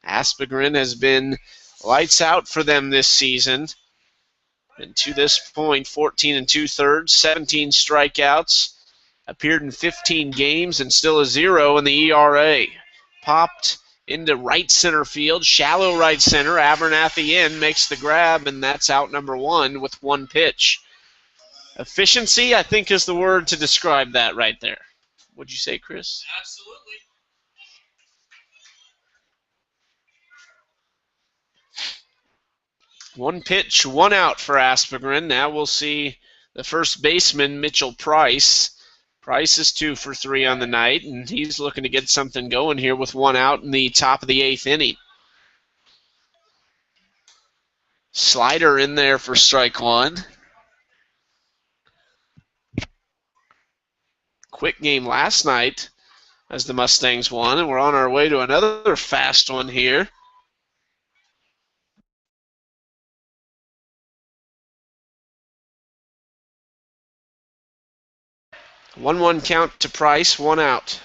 Aspegren has been lights out for them this season. And to this point, 14 2/3, 17 strikeouts, appeared in 15 games, and still a 0 in the ERA. Popped into right center field, shallow right center. Abernathy in, makes the grab, and that's out number 1 with 1 pitch. Efficiency, I think, is the word to describe that right there. What'd you say, Chris? Absolutely. One pitch, 1 out for Aspegren. Now we'll see the first baseman, Mitchell Price. Price is 2 for 3 on the night, and he's looking to get something going here with 1 out in the top of the 8th inning. Slider in there for strike 1. Quick game last night as the Mustangs won, and we're on our way to another fast one here. One count to Price, 1 out.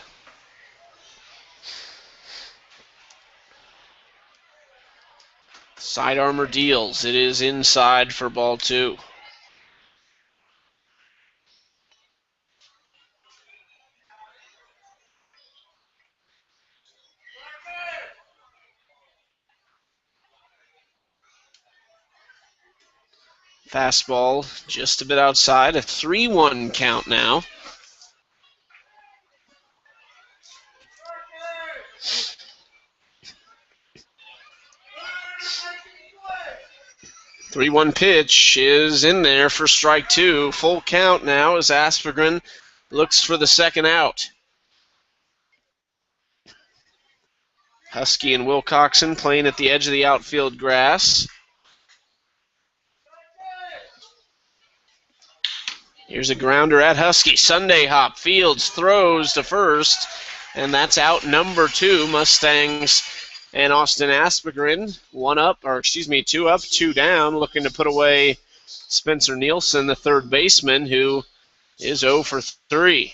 Side armor deals. It is inside for ball 2. Fastball just a bit outside. A 3-1 count now. Three-one pitch is in there for strike 2. Full count now as Aspegren looks for the second out. Husky and Wilcoxon playing at the edge of the outfield grass. Here's a grounder at Husky. Sunday hop. Fields throws to first, and that's out number 2. Mustangs and Austin Aspegren 2 up, 2 down, looking to put away Spencer Nielsen, the third baseman, who is 0 for 3.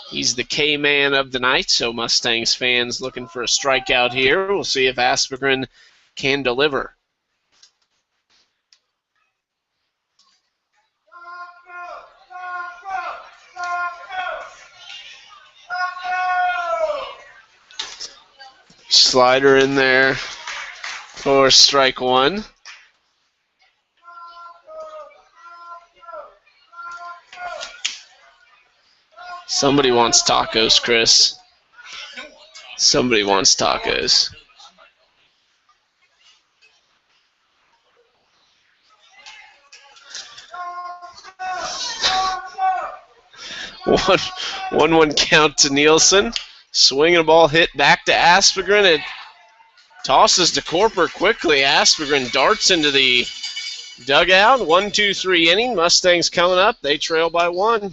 He's the K-man of the night, so Mustangs fans looking for a strikeout here. We'll see if Aspegren can deliver. Slider in there for strike 1. Somebody wants tacos, Chris. Somebody wants tacos. One count to Nielsen. Swinging a ball hit back to Aspegren. It tosses to Corper quickly. Aspegren darts into the dugout. 1-2-3 inning. Mustangs coming up. They trail by 1.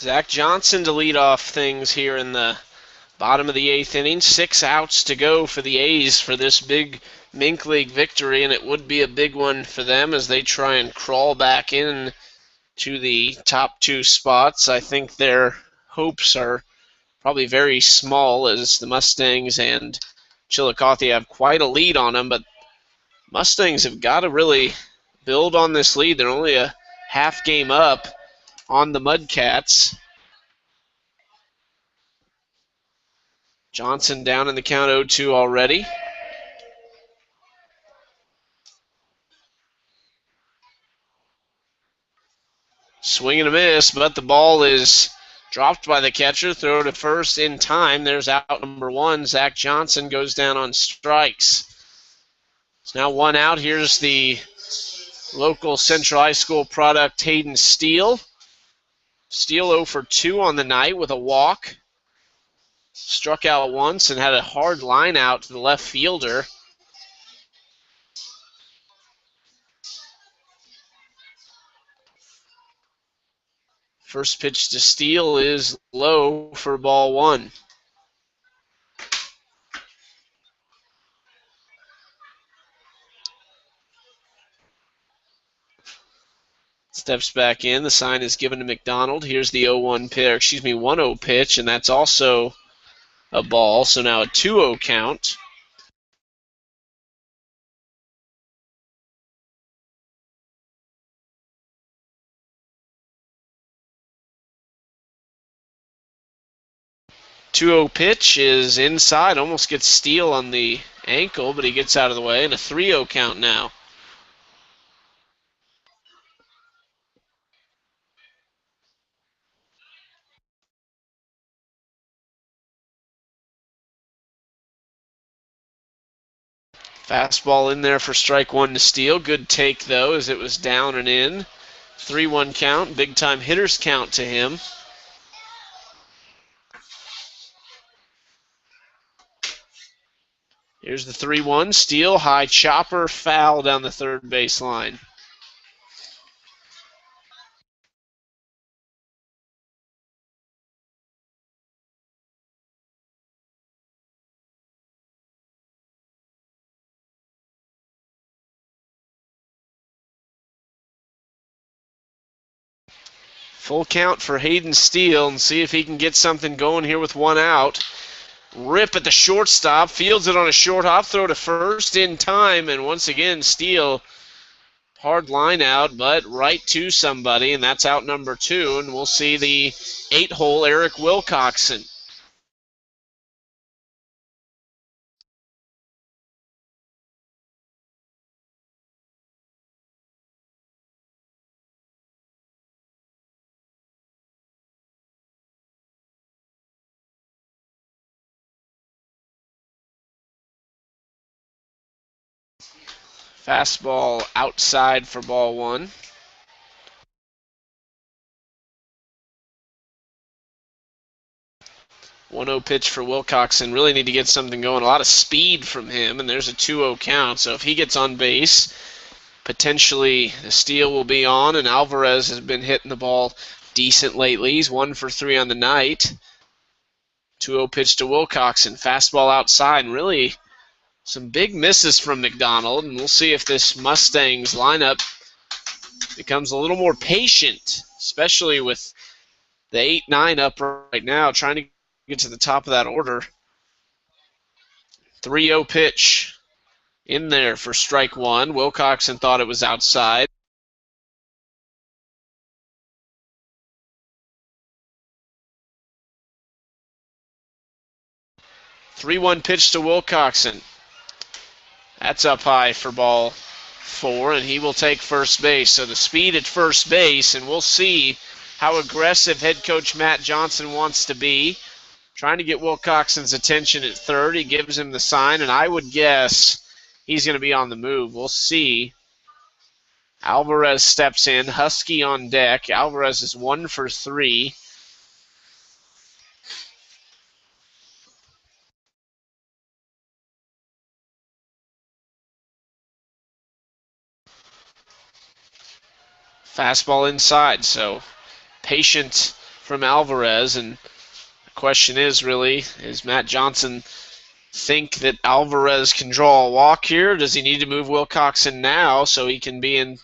Zach Johnson to lead off things here in the bottom of the 8th inning. 6 outs to go for the A's for this big Mink League victory, and it would be a big one for them as they try and crawl back in to the top 2 spots. I think their hopes are probably very small as the Mustangs and Chillicothe have quite a lead on them, but Mustangs have got to really build on this lead. They're only a half game up on the Mudcats. Johnson down in the count 0-2 already. Swing and a miss, but the ball is dropped by the catcher. Throw to first in time. There's out number 1. Zach Johnson goes down on strikes. It's now 1 out. Here's the local Central High School product, Hayden Steele. Steele 0 for 2 on the night with a walk. Struck out once and had a hard line out to the left fielder. First pitch to Steele is low for ball 1. Steps back in. The sign is given to McDonald. Here's the 0-1 pitch, 1-0 pitch, and that's also a ball. So now a 2-0 count. Pitch is inside, almost gets Steele on the ankle, but he gets out of the way, and a 3-0 count now. Fastball in there for strike 1 to Steele. Good take, though, as it was down and in. 3-1 count, big-time hitters count to him. Here's the 3-1. Steele, high chopper, foul down the third base line. Full count for Hayden Steele, and see if he can get something going here with 1 out. Rip at the shortstop, fields it on a short hop, throw to first in time, and once again, Steele, hard line out, but right to somebody, and that's out number 2, and we'll see the 8-hole Eric Wilcoxon. Fastball outside for ball 1. 1-0 pitch for Wilcoxon. Really need to get something going. A lot of speed from him, and there's a 2-0 count. So if he gets on base, potentially the steal will be on, and Alvarez has been hitting the ball decent lately. He's 1 for 3 on the night. 2-0 pitch to Wilcoxon. Fastball outside, and really some big misses from McDonald, and we'll see if this Mustangs lineup becomes a little more patient, especially with the 8-9 up right now, trying to get to the top of that order. 3-0 pitch in there for strike 1. Wilcoxon thought it was outside. Three-one pitch to Wilcoxon. That's up high for ball 4, and he will take first base. So the speed at first base, and we'll see how aggressive head coach Matt Johnson wants to be. Trying to get Wilcoxon's attention at third. He gives him the sign, and I would guess he's going to be on the move. We'll see. Alvarez steps in. Husky on deck. Alvarez is 1 for 3. Fastball inside, so patient from Alvarez. And the question is really, is Matt Johnson think that Alvarez can draw a walk here? Does he need to move Wilcoxon now so he can be in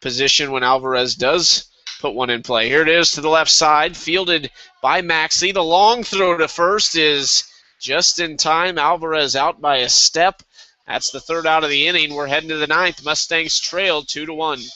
position when Alvarez does put one in play? Here it is to the left side, fielded by Maxey. The long throw to first is just in time. Alvarez out by a step. That's the third out of the inning. We're heading to the ninth. Mustangs trail 2-1.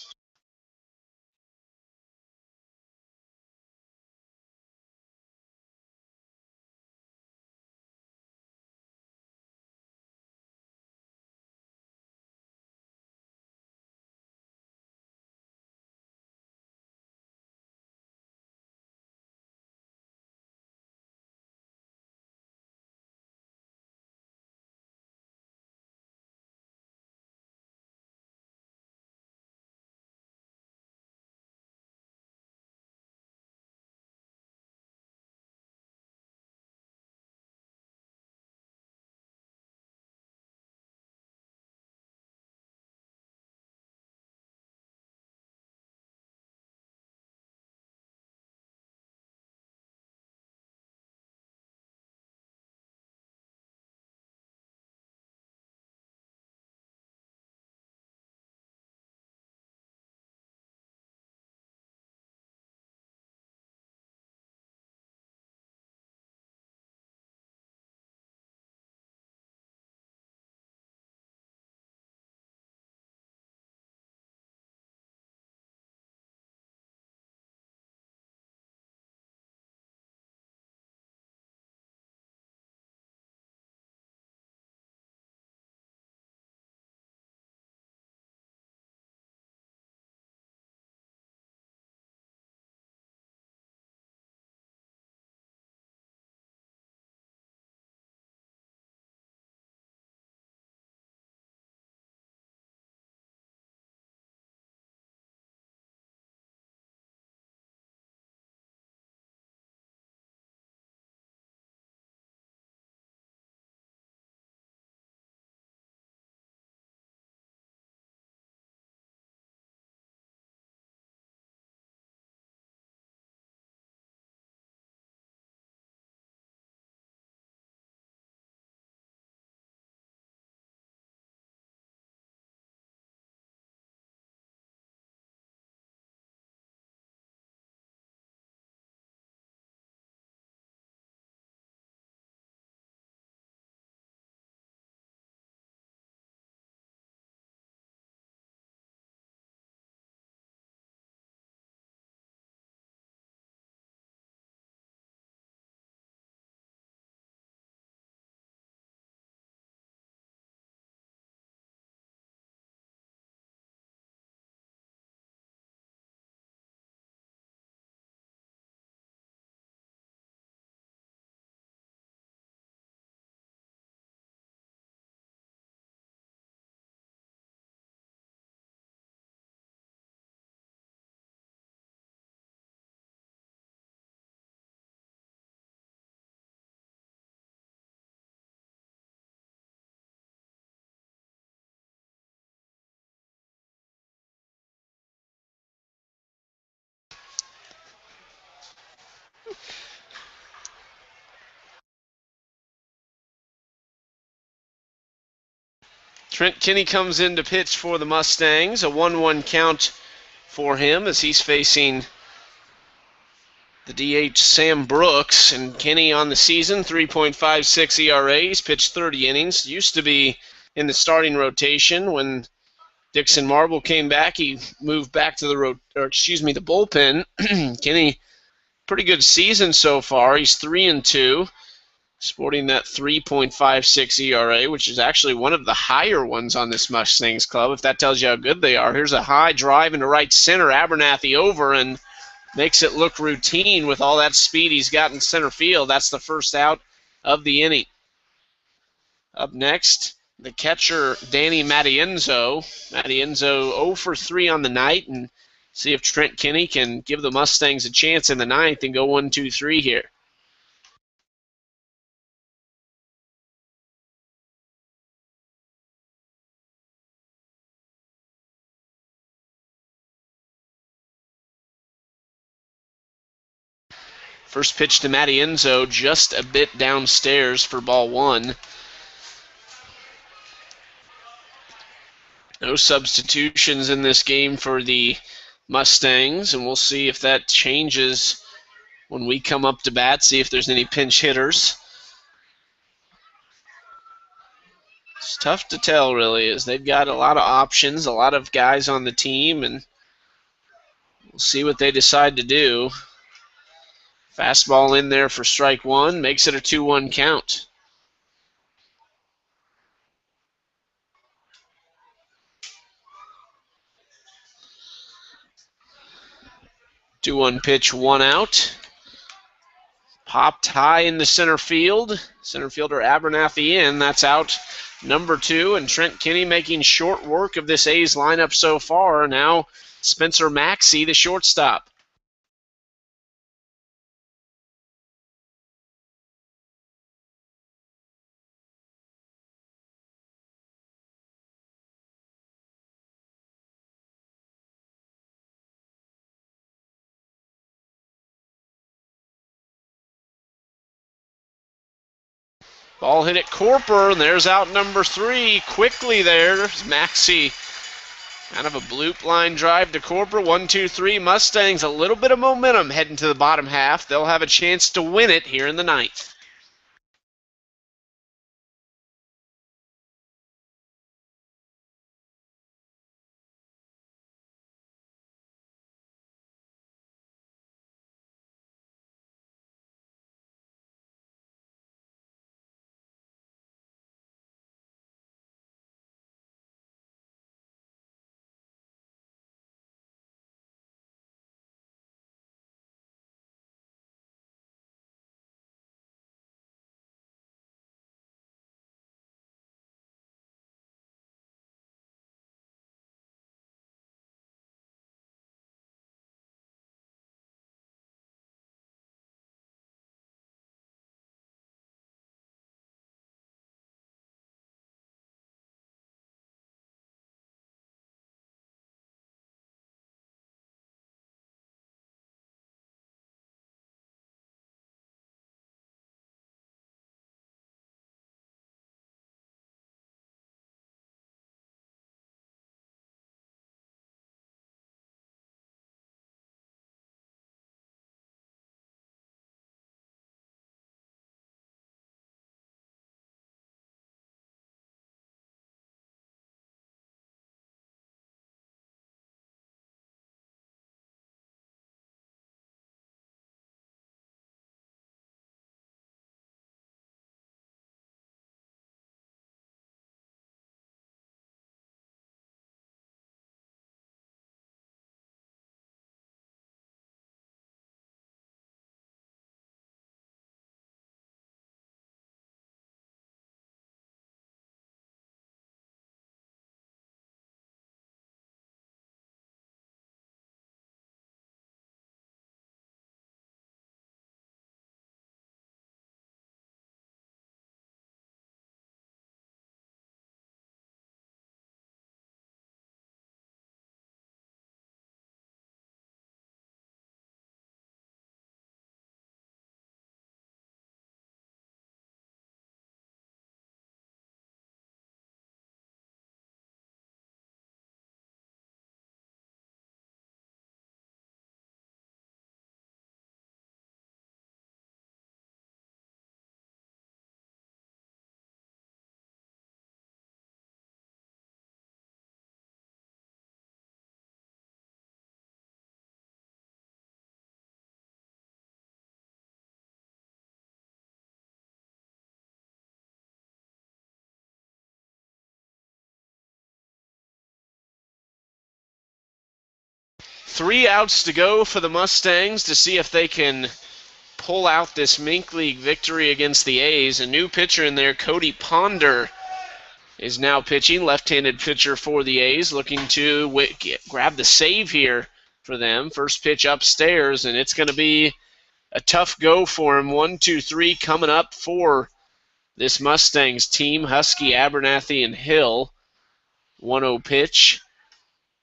Trent Kinney comes in to pitch for the Mustangs. A 1-1 count for him as he's facing the DH Sam Brooks. And Kinney on the season, 3.56 ERA. He's pitched 30 innings. Used to be in the starting rotation. When Dixon Marble came back, he moved back to the the bullpen. Kinney, pretty good season so far. He's 3-2. Sporting that 3.56 ERA, which is actually one of the higher ones on this Mustangs club, if that tells you how good they are. Here's a high drive into right center. Abernathy over and makes it look routine with all that speed he's got in center field. That's the first out of the inning. Up next, the catcher, Danny Matienzo. Matienzo 0 for 3 on the night, and see if Trent Kinney can give the Mustangs a chance in the ninth and go 1-2-3 here. First pitch to Matty Enzo, just a bit downstairs for ball one. No substitutions in this game for the Mustangs, and we'll see if that changes when we come up to bat, see if there's any pinch hitters. It's tough to tell, really, as they've got a lot of options, a lot of guys on the team, and we'll see what they decide to do. Fastball in there for strike one, makes it a 2-1 count. Two-one pitch, one out. Popped high into center field. Center fielder Abernathy in. That's out number two. And Trent Kinney making short work of this A's lineup so far. Now Spencer Maxey, the shortstop. Ball hit at Corper, and there's out number three. Quickly there's Maxey. Kind of a bloop line drive to Corper. 1-2-3. Mustangs, a little bit of momentum heading to the bottom half. They'll have a chance to win it here in the ninth. Three outs to go for the Mustangs to see if they can pull out this Mink League victory against the A's. A new pitcher in there, Cody Ponder, is now pitching. Left-handed pitcher for the A's, looking to grab the save here for them. First pitch upstairs, and it's going to be a tough go for him. 1-2-3 coming up for this Mustangs team. Husky, Abernathy, and Hill. 1-0 pitch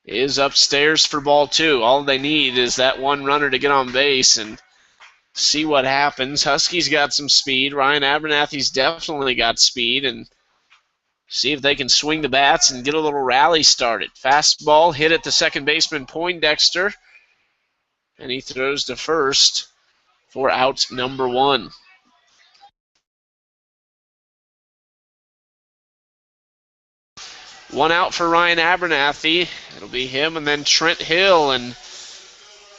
is upstairs for ball two. All they need is that one runner to get on base, and see what happens. Husky's got some speed. Ryan Abernathy's definitely got speed, and see if they can swing the bats and get a little rally started. Fastball hit at the second baseman Poindexter, and he throws to first for out number 1. One out for Ryan Abernathy. It'll be him and then Trent Hill, and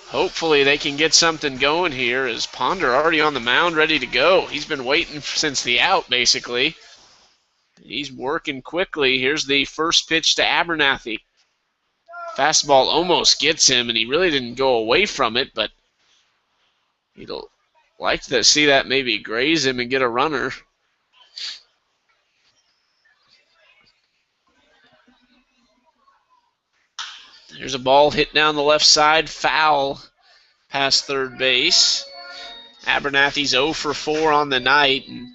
hopefully they can get something going here as Ponder already on the mound ready to go. He's been waiting since the out, basically. He's working quickly. Here's the first pitch to Abernathy. Fastball almost gets him, and he really didn't go away from it, but he'd like to see that maybe graze him and get a runner. There's a ball hit down the left side, foul past third base. Abernathy's 0 for 4 on the night, and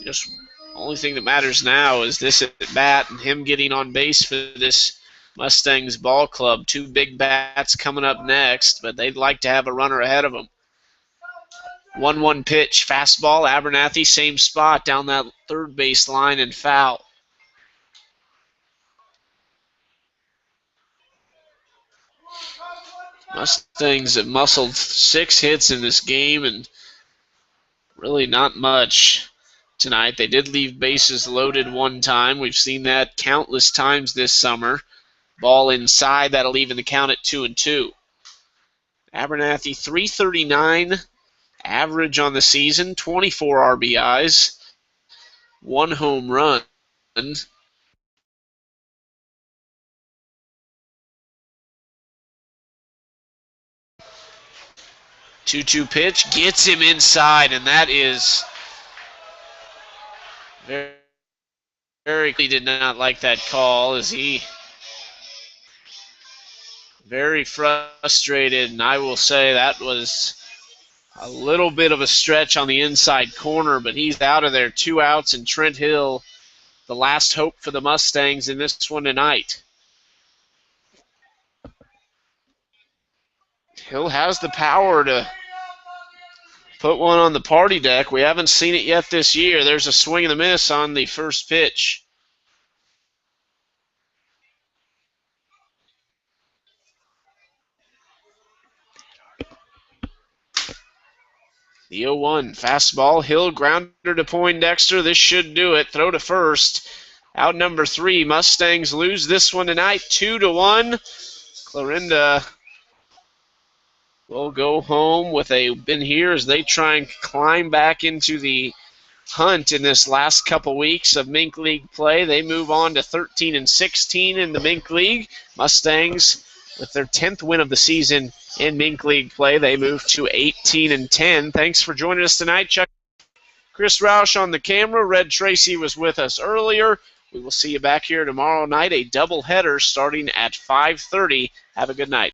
just only thing that matters now is this at bat and him getting on base for this Mustangs ball club. 2 big bats coming up next, but they'd like to have a runner ahead of them. 1-1 pitch, fastball, Abernathy, same spot down that third base line and foul. Mustangs have muscled 6 hits in this game and really not much tonight. They did leave bases loaded one time. We've seen that countless times this summer. Ball inside, that'll even the count at 2-2. Abernathy, 339 average on the season, 24 RBIs, 1 home run. 2-2 pitch, gets him inside, and that is very he did not like that call, as he very frustrated, and I will say that was a little bit of a stretch on the inside corner, but he's out of there. 2 outs, and Trent Hill, the last hope for the Mustangs in this one tonight. Hill has the power to put one on the party deck. We haven't seen it yet this year. There's a swing and a miss on the first pitch. The 0-1 fastball. Hill grounder to Poindexter. This should do it. Throw to first. Out number 3. Mustangs lose this one tonight, 2-1. Clarinda will go home with a win here as they try and climb back into the hunt in this last couple weeks of Mink League play. They move on to 13-16 in the Mink League. Mustangs, with their 10th win of the season in Mink League play, they move to 18-10. Thanks for joining us tonight, Chuck. Chris Roush on the camera. Red Tracy was with us earlier. We will see you back here tomorrow night, a doubleheader starting at 5:30. Have a good night.